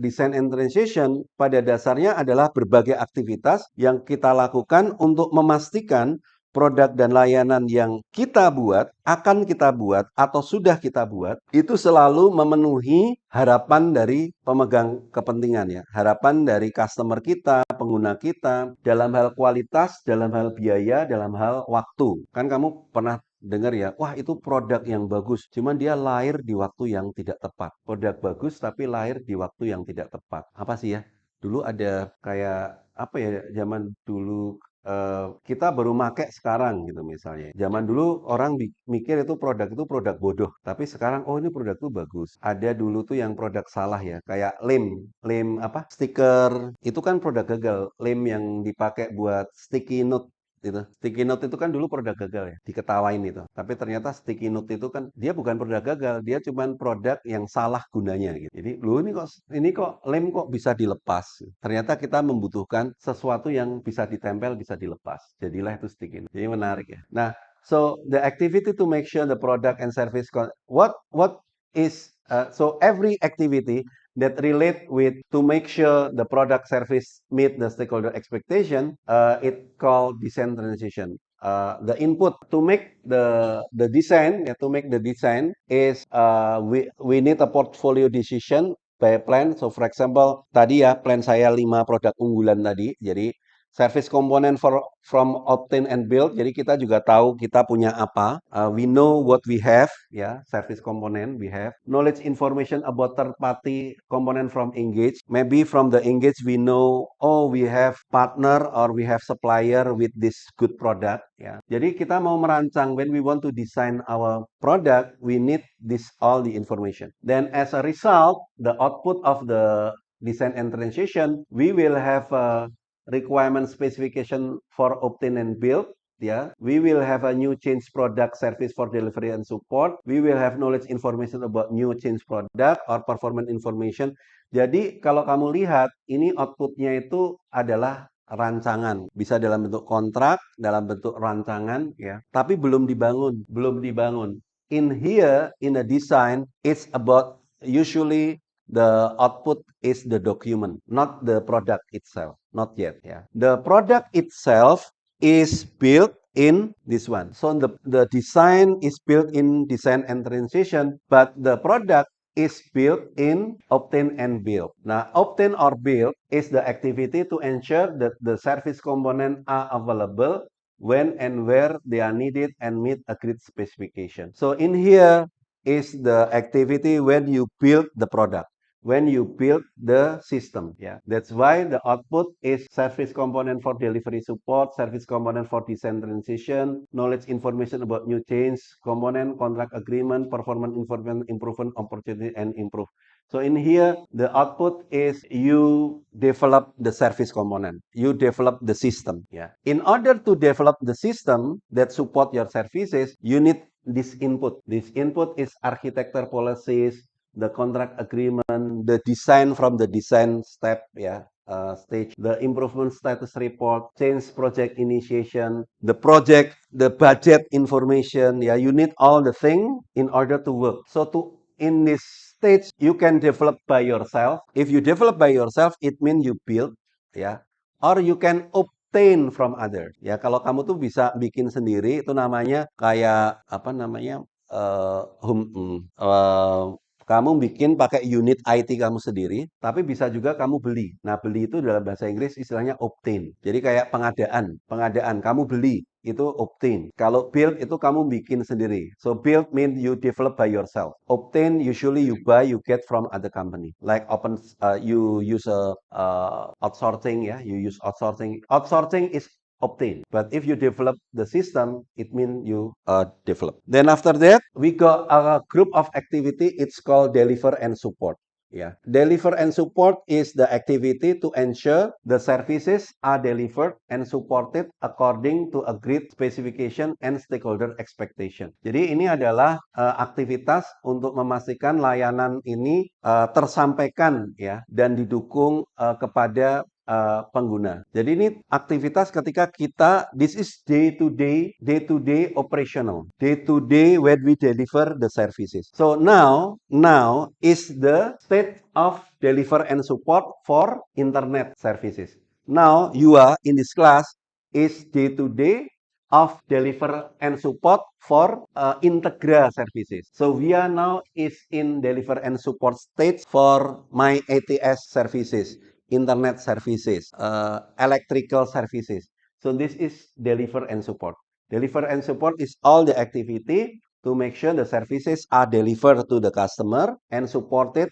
design and transition pada dasarnya adalah berbagai aktivitas yang kita lakukan untuk memastikan produk dan layanan yang kita buat, akan kita buat, atau sudah kita buat, itu selalu memenuhi harapan dari pemegang kepentingan ya. Harapan dari customer kita, pengguna kita, dalam hal kualitas, dalam hal biaya, dalam hal waktu. Kan kamu pernah dengar ya, wah itu produk yang bagus, cuman dia lahir di waktu yang tidak tepat. Produk bagus tapi lahir di waktu yang tidak tepat. Apa sih ya? Dulu ada kayak, apa ya, zaman dulu kita baru make sekarang gitu misalnya. Zaman dulu orang mikir itu produk bodoh, tapi sekarang oh ini produk tuh bagus. Ada dulu tuh yang produk salah ya, kayak lem apa? Stiker itu kan produk gagal. Lem yang dipakai buat sticky note gitu. Sticky note itu kan dulu produk gagal ya, diketawain itu. Tapi ternyata sticky note itu kan dia bukan produk gagal, dia cuman produk yang salah gunanya gitu. Jadi, "Loh ini kok lem kok bisa dilepas?" Ternyata kita membutuhkan sesuatu yang bisa ditempel, bisa dilepas. Jadilah itu sticky note. Jadi menarik ya. Nah, so the activity to make sure the product and service what is so every activity that relate with to make sure the product service meet the stakeholder expectation, it called design transition. The input to make the design, to make the design is we need a portfolio decision by plan. So for example, tadi ya plan saya 5 produk unggulan tadi. Jadi service component from obtain and build. Jadi kita juga tahu kita punya apa. We know what we have, ya. Service component we have. Knowledge information about third party component from engage. Maybe from the engage we know, oh we have partner or we have supplier with this good product. Ya. Jadi kita mau merancang when we want to design our product, we need this all the information. Then as a result, the output of the design and transition, we will have a requirement specification for obtain and build. Yeah, we will have a new change product service for delivery and support. We will have knowledge information about new change product or performance information. Jadi kalau kamu lihat ini outputnya itu adalah rancangan, bisa dalam bentuk kontrak, dalam bentuk rancangan, ya. Tapi belum dibangun. In here, in the design, it's about usually the output is the document, not the product itself. Not yet, yeah. The product itself is built in this one. So the design is built in design and transition, but the product is built in obtain and build. Now, obtain or build is the activity to ensure that the service component are available when and where they are needed and meet agreed specification. So in here is the activity when you build the product, when you build the system. Yeah, that's why the output is service component for delivery support, service component for design transition, knowledge information about new change, component, contract agreement, performance information, improvement, opportunity, and improve. So in here, the output is you develop the service component, you develop the system. Yeah. In order to develop the system that support your services, you need this input. This input is architecture policies, the contract agreement, the design from the design step, ya, stage, the improvement status report, change project initiation, the budget information, ya, you need all the thing in order to work. So in this stage, you can develop by yourself. If you develop by yourself, it means you build, ya, or you can obtain from other. Ya, kalau kamu tuh bisa bikin sendiri, itu namanya kayak apa namanya? Kamu bikin pakai unit IT kamu sendiri, tapi bisa juga kamu beli. Nah, beli itu dalam bahasa Inggris istilahnya obtain. Jadi kayak pengadaan. Kamu beli, itu obtain. Kalau build itu kamu bikin sendiri. So build means you develop by yourself. Obtain usually you buy, you get from other company. Like you use outsourcing, ya. You use outsourcing. Outsourcing is obtain. But if you develop the system, it means you develop. Then after that, we got a group of activity. It's called deliver and support. Yeah, deliver and support is the activity to ensure the services are delivered and supported according to agreed specification and stakeholder expectation. Jadi ini adalah aktivitas untuk memastikan layanan ini tersampaikan, ya, dan didukung kepada pengguna. Jadi ini aktivitas ketika kita, this is day to day operational, day to day when we deliver the services. So now is the state of deliver and support for internet services. Now you are in this class is day to day of deliver and support for Integra services. So we are now is in deliver and support stage for my ATS services, internet services, electrical services. So this is deliver and support. Deliver and support is all the activity to make sure the services are delivered to the customer and supported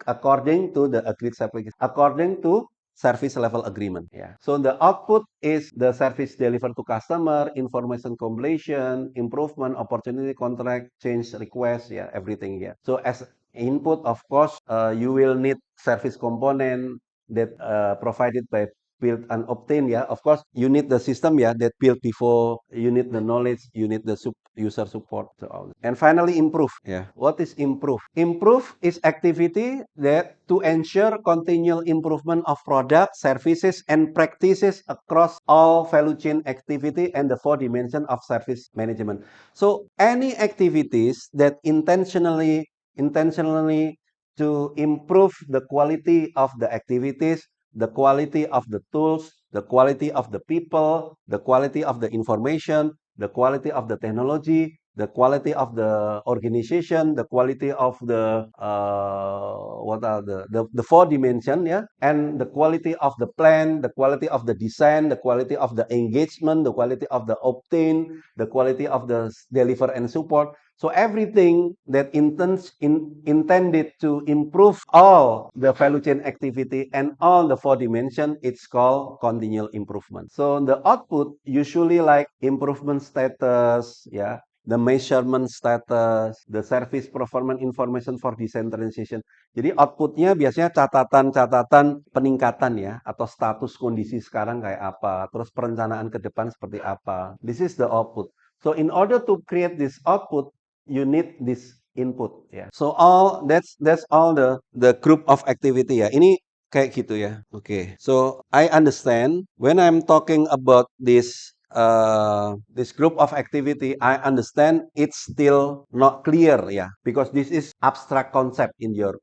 according to the agreed specification, according to service level agreement. Yeah. So the output is the service delivered to customer, information completion, improvement, opportunity contract, change request, yeah, everything. Yeah. So as input, of course, you will need service component that provided by build and obtain. Yeah, of course you need the system, yeah, that built before, you need the knowledge, you need the user support, so all. And finally, improve. Yeah, what is improve? Improve is activity that to ensure continual improvement of product, services, and practices across all value chain activity and the 4 dimension of service management. So any activities that intentionally to improve the quality of the activities, the quality of the tools, the quality of the people, the quality of the information, the quality of the technology, the quality of the organization, the quality of the what are the 4 dimension, yeah, and the quality of the plan, the quality of the design, the quality of the engagement, the quality of the obtain, the quality of the deliver and support. So everything that intended to improve all the value chain activity and all the 4 dimension, it's called continual improvement. So the output usually like improvement status, yeah, the measurement status, the service performance information for decentralization. Jadi outputnya biasanya catatan-catatan peningkatan ya, atau status kondisi sekarang kayak apa, terus perencanaan ke depan seperti apa. This is the output. So in order to create this output, you need this input ya. So that's all the group of activity ya. Ini kayak gitu ya. Oke. So I understand when I'm talking about this group of activity, I understand it's still not clear ya, because this is abstract concept in your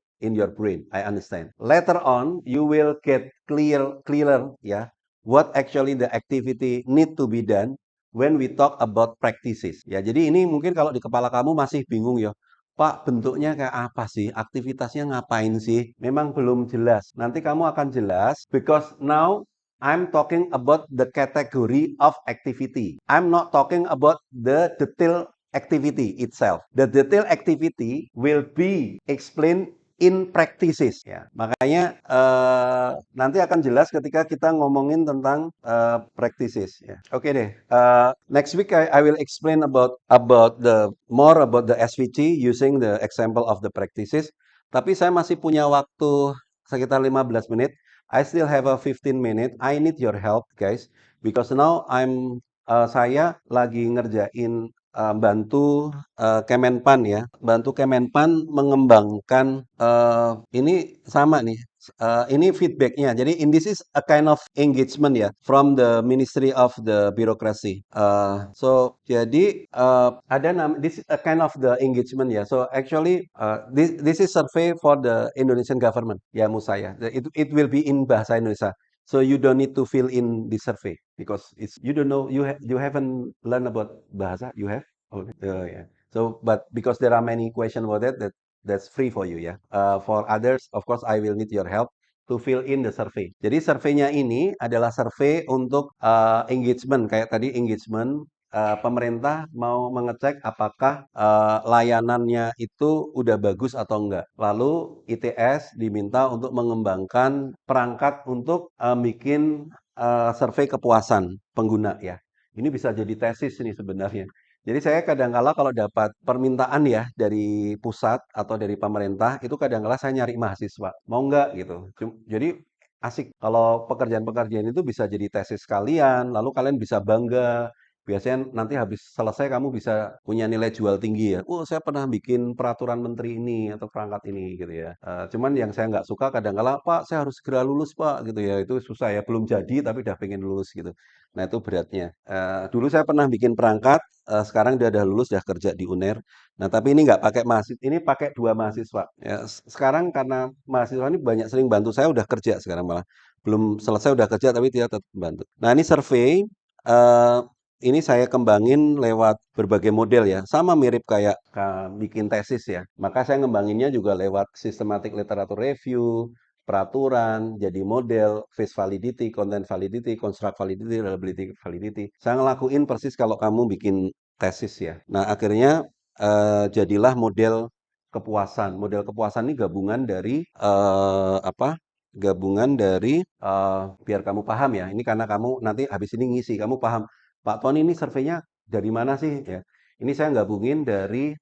brain. I understand. Later on, you will get clearer ya, what actually the activity need to be done when we talk about practices. Ya, jadi ini mungkin kalau di kepala kamu masih bingung ya, Pak, bentuknya kayak apa sih? Aktivitasnya ngapain sih? Memang belum jelas. Nanti kamu akan jelas, because now I'm talking about the category of activity. I'm not talking about the detail activity itself. The detail activity will be explained in practices ya. Makanya nanti akan jelas ketika kita ngomongin tentang practices ya. Oke deh. Next week I will explain about the more about the SVC using the example of the practices. Tapi saya masih punya waktu sekitar 15 menit. I still have a 15 minute. I need your help guys, because now saya lagi ngerjain bantu Kemenpan ya, bantu Kemenpan mengembangkan ini sama nih. Ini feedbacknya. Jadi this is a kind of engagement ya from the Ministry of the Bureaucracy. So jadi this is a kind of the engagement ya. So actually this is survey for the Indonesian government ya, Musaya. It will be in bahasa Indonesia. So you don't need to fill in the survey because you don't know, you haven't learned about bahasa. You have? Oh, yeah. So but because there are many questions about that's free for you ya. For others, of course, I will need your help to fill in the survey. Jadi surveinya ini adalah survei untuk engagement, kayak tadi engagement. Pemerintah mau mengecek apakah layanannya itu udah bagus atau enggak. Lalu ITS diminta untuk mengembangkan perangkat untuk bikin survei kepuasan pengguna ya. Ini bisa jadi tesis nih sebenarnya. Jadi saya kadang-kala kalau dapat permintaan ya dari pusat atau dari pemerintah, itu kadang-kala saya nyari mahasiswa. Mau nggak gitu. Jadi asik kalau pekerjaan-pekerjaan itu bisa jadi tesis kalian, lalu kalian bisa bangga. Biasanya nanti habis selesai kamu bisa punya nilai jual tinggi ya. Oh, saya pernah bikin peraturan menteri ini atau perangkat ini gitu ya. Cuman yang saya nggak suka kadang-kala, Pak, saya harus segera lulus, Pak, gitu ya. Itu susah ya, belum jadi tapi udah pengen lulus gitu. Nah, itu beratnya. Dulu saya pernah bikin perangkat, sekarang dia udah lulus, udah kerja di UNER. Nah, tapi ini nggak pakai mahasiswa, ini pakai 2 mahasiswa. Ya, sekarang karena mahasiswa ini banyak sering bantu saya, udah kerja sekarang malah. Belum selesai udah kerja, tapi dia tetap bantu. Nah, ini survei, eh, ini saya kembangin lewat berbagai model ya. Sama mirip kayak bikin tesis ya. Maka saya ngembanginnya juga lewat systematic literature review, peraturan, jadi model, face validity, content validity, construct validity, reliability validity. Saya ngelakuin persis kalau kamu bikin tesis ya. Nah, akhirnya jadilah model kepuasan. Model kepuasan ini gabungan dari gabungan dari biar kamu paham ya. Ini karena kamu nanti habis ini ngisi, kamu paham. Pak Tony ini surveinya dari mana sih ya? Ini saya gabungin dari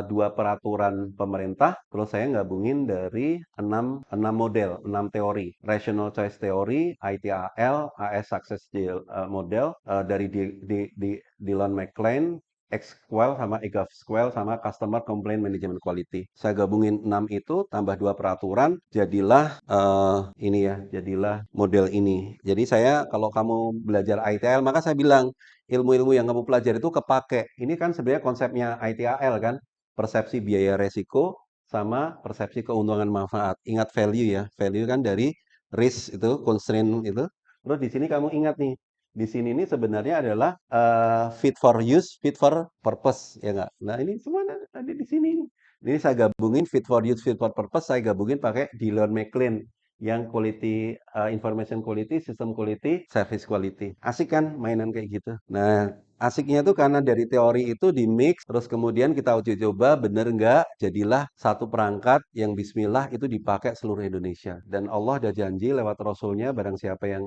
dua peraturan pemerintah, terus saya gabungin dari enam model, 6 teori. Rational Choice Theory, ITAL, AS Success Model, dari Dillon McLean, X-Squall sama EGAF-Squall sama Customer Complaint Management Quality. Saya gabungin 6 itu tambah 2 peraturan, jadilah ini ya, jadilah model ini. Jadi saya kalau kamu belajar ITL, maka saya bilang ilmu-ilmu yang kamu pelajari itu kepake. Ini kan sebenarnya konsepnya ITAL kan, persepsi biaya resiko sama persepsi keuntungan manfaat. Ingat value ya, value kan dari risk itu, constraint itu. Terus di sini kamu ingat nih, di sini ini sebenarnya adalah fit for use, fit for purpose, ya nggak? Nah ini semua ada di sini. Ini saya gabungin fit for use, fit for purpose, saya gabungin pakai Dillon McLean yang quality, information quality, system quality, service quality. Asik kan mainan kayak gitu? Nah, asiknya tuh karena dari teori itu di-mix, terus kemudian kita uji coba, bener nggak, jadilah satu perangkat yang bismillah itu dipakai seluruh Indonesia. Dan Allah ada janji lewat Rasulnya, barang siapa yang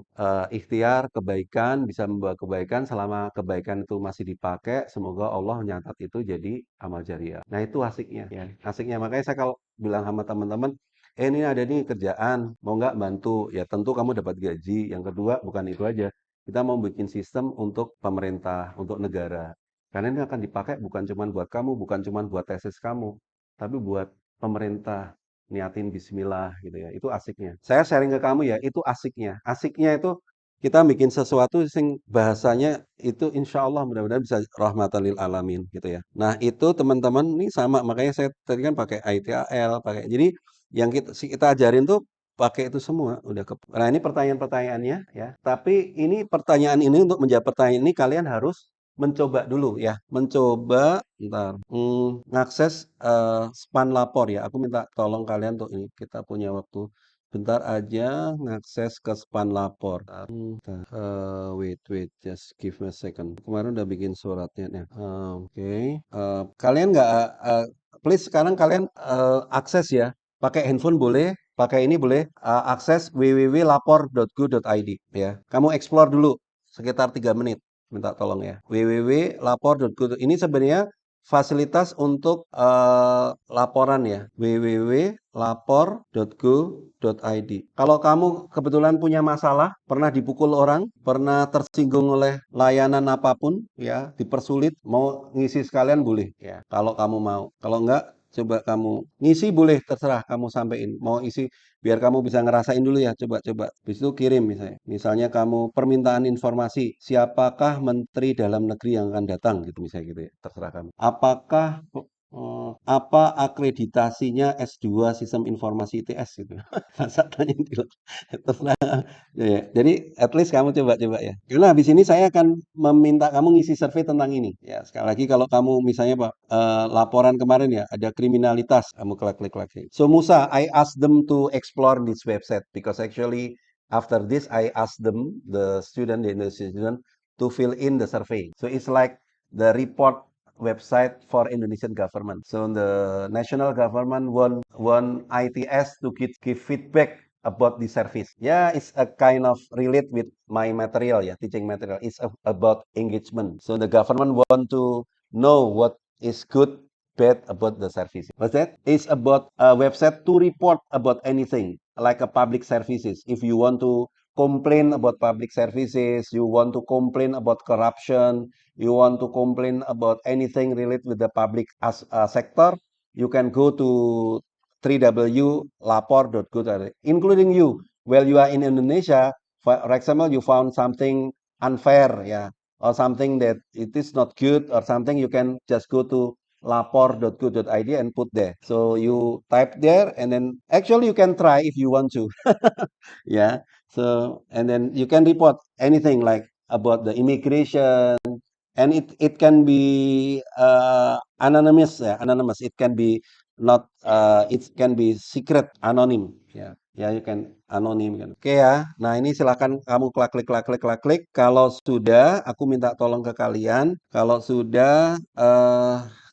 ikhtiar kebaikan, bisa membawa kebaikan, selama kebaikan itu masih dipakai, semoga Allah menyatat itu jadi amal jariah. Nah itu asiknya, ya. Asiknya, makanya saya kalau bilang sama teman-teman, ini ada nih kerjaan, mau nggak bantu? Ya tentu kamu dapat gaji. Yang kedua, bukan itu aja. Kita mau bikin sistem untuk pemerintah, untuk negara. Karena ini akan dipakai bukan cuma buat kamu, bukan cuma buat tesis kamu, tapi buat pemerintah. Niatin bismillah gitu ya. Itu asiknya. Saya sharing ke kamu ya, itu asiknya. Asiknya itu kita bikin sesuatu sing bahasanya itu insya Allah mudah-mudahan bisa rahmatan lil alamin gitu ya. Nah itu teman-teman ini sama, makanya saya tadi kan pakai ITAL, pakai jadi yang kita ajarin tuh pakai itu semua udah nah ini pertanyaan-pertanyaannya ya. Tapi ini pertanyaan ini untuk menjawab pertanyaan ini kalian harus mencoba dulu ya. Mencoba ntar ngakses span lapor ya. Aku minta tolong kalian tuh ini kita punya waktu bentar aja ngakses ke span lapor. Bentar. Wait, just give me a second. Kemarin udah bikin suratnya nih. Oke. Kalian nggak, please sekarang kalian akses ya. Pakai handphone boleh, pakai ini boleh, akses www.lapor.go.id ya. Kamu explore dulu sekitar 3 menit, minta tolong ya. www.lapor.go. Ini sebenarnya fasilitas untuk laporan ya. www.lapor.go.id. Kalau kamu kebetulan punya masalah, pernah dipukul orang, pernah tersinggung oleh layanan apapun ya, dipersulit, mau ngisi sekalian boleh ya. Kalau kamu mau. Kalau enggak, coba kamu ngisi boleh terserah kamu sampein. Mau isi biar kamu bisa ngerasain dulu ya. Coba-coba. Habis itu kirim misalnya. Misalnya kamu permintaan informasi, siapakah menteri dalam negeri yang akan datang gitu misalnya gitu ya. Terserah kamu. Apakah apa akreditasinya S2 Sistem Informasi ITS gitu. Masa tanya gitu. Terserah. Ya. Jadi at least kamu coba-coba ya. Karena habis ini saya akan meminta kamu ngisi survei tentang ini. Ya, sekali lagi kalau kamu misalnya Pak, laporan kemarin ya ada kriminalitas, kamu klik-klik lagi. So Musa, I ask them to explore this website because actually after this I ask them the Indonesian student to fill in the survey. So it's like the report website for Indonesian government. So the national government want ITS to give feedback about the service. Yeah, it's a kind of relate with my material, yeah, teaching material. It's about engagement. So the government want to know what is good, bad about the service. What's that? It's about a website to report about anything, like a public services. If you want to complain about public services, you want to complain about corruption, you want to complain about anything related with the public sector, you can go to www.lapor.go.id, including you. While you are in Indonesia, for example, you found something unfair, yeah, or something that it is not good, or something, you can just go to lapor.go.id and put there. So you type there, and then actually you can try if you want to. Yeah. So and then you can report anything like about the immigration, and it can be anonymous ya, anonymous. It can be not it can be secret, anonim ya. Ya, you can anonim kan. Oke ya. Nah, ini silakan kamu klik. Kalau sudah, aku minta tolong ke kalian. Kalau sudah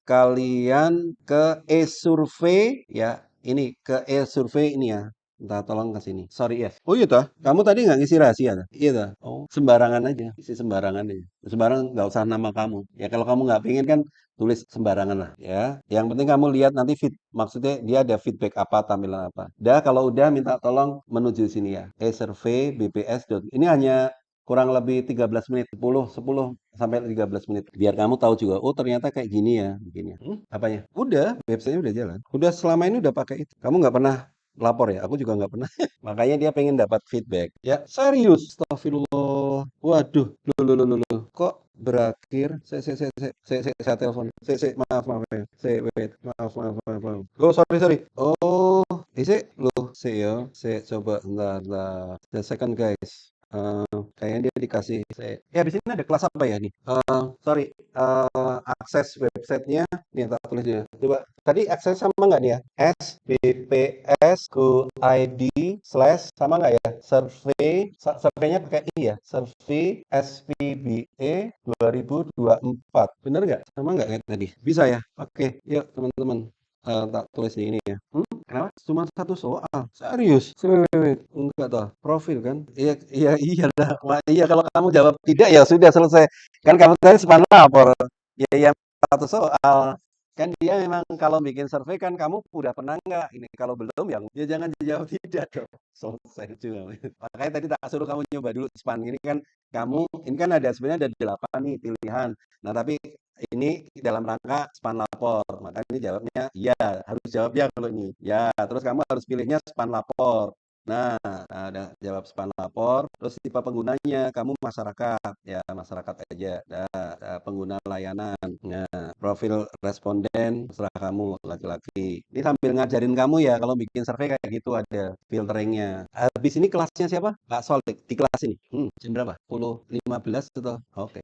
kalian ke e-survey ya. Ini ke e-survey ini ya. Minta tolong ke sini. Sorry, yes. Oh iya toh, kamu tadi nggak ngisi rahasia toh? Iya toh? Oh, sembarangan aja, isi sembarangan aja. Sembarang nggak usah nama kamu. Ya kalau kamu nggak pengen kan tulis sembarangan lah ya. Yang penting kamu lihat nanti maksudnya dia ada feedback apa, tampilan apa. Dah kalau udah minta tolong menuju sini ya. Survey BPS. Ini hanya kurang lebih 13 menit, 10 sampai 13 menit. Biar kamu tahu juga, oh ternyata kayak gini ya, begini. Apanya? Udah, websitenya udah jalan. Udah selama ini udah pakai itu. Kamu nggak pernah lapor ya? Aku juga nggak pernah. Makanya dia pengen dapat feedback. Ya, serius. Astagfirullah. Waduh, loh. Kok berakhir? Saya telepon. Maaf, ya. Wait. Maaf. Oh, sorry. Oh, loh, coba, entar. The second, guys. Kayaknya dia dikasih. Di sini ada kelas apa ya nih? Sorry, akses websitenya. Nih, tak tulisnya. Coba, tadi akses sama nggak nih ya? SBPS Go ID slash sama nggak ya? Surveinya pakai I ya? Survey SPBE 2024. Bener nggak? Sama nggak kayak tadi? Bisa ya? Oke, yuk teman-teman. Tak tulis di ini ya. Kenapa? Cuma satu soal. Serius? Wait. Enggak toh. Profil kan? Iya dah. Wah, iya kalau kamu jawab tidak ya sudah selesai. Kan kamu tadi sempat lapor. Iya satu soal. Kan dia memang kalau bikin survei kan kamu udah pernah nggak? Ini kalau belum ya jangan dijawab tidak dong. Selesai juga. Makanya tadi tak suruh kamu nyoba dulu span. Ini kan ada sebenarnya ada 8 nih pilihan. Nah tapi ini dalam rangka span lapor. Maka ini jawabnya iya, harus jawab ya kalau ini. Ya, terus kamu harus pilihnya span lapor. Nah, ada jawab span lapor, terus tipe penggunanya kamu masyarakat, ya masyarakat aja. Pengguna layanan. Nah, profil responden terserah kamu laki-laki. Ini sambil ngajarin kamu ya kalau bikin survei kayak gitu ada filteringnya. Habis ini kelasnya siapa? Kak Solik di kelas ini. Jam berapa? 10.15 atau? Oke.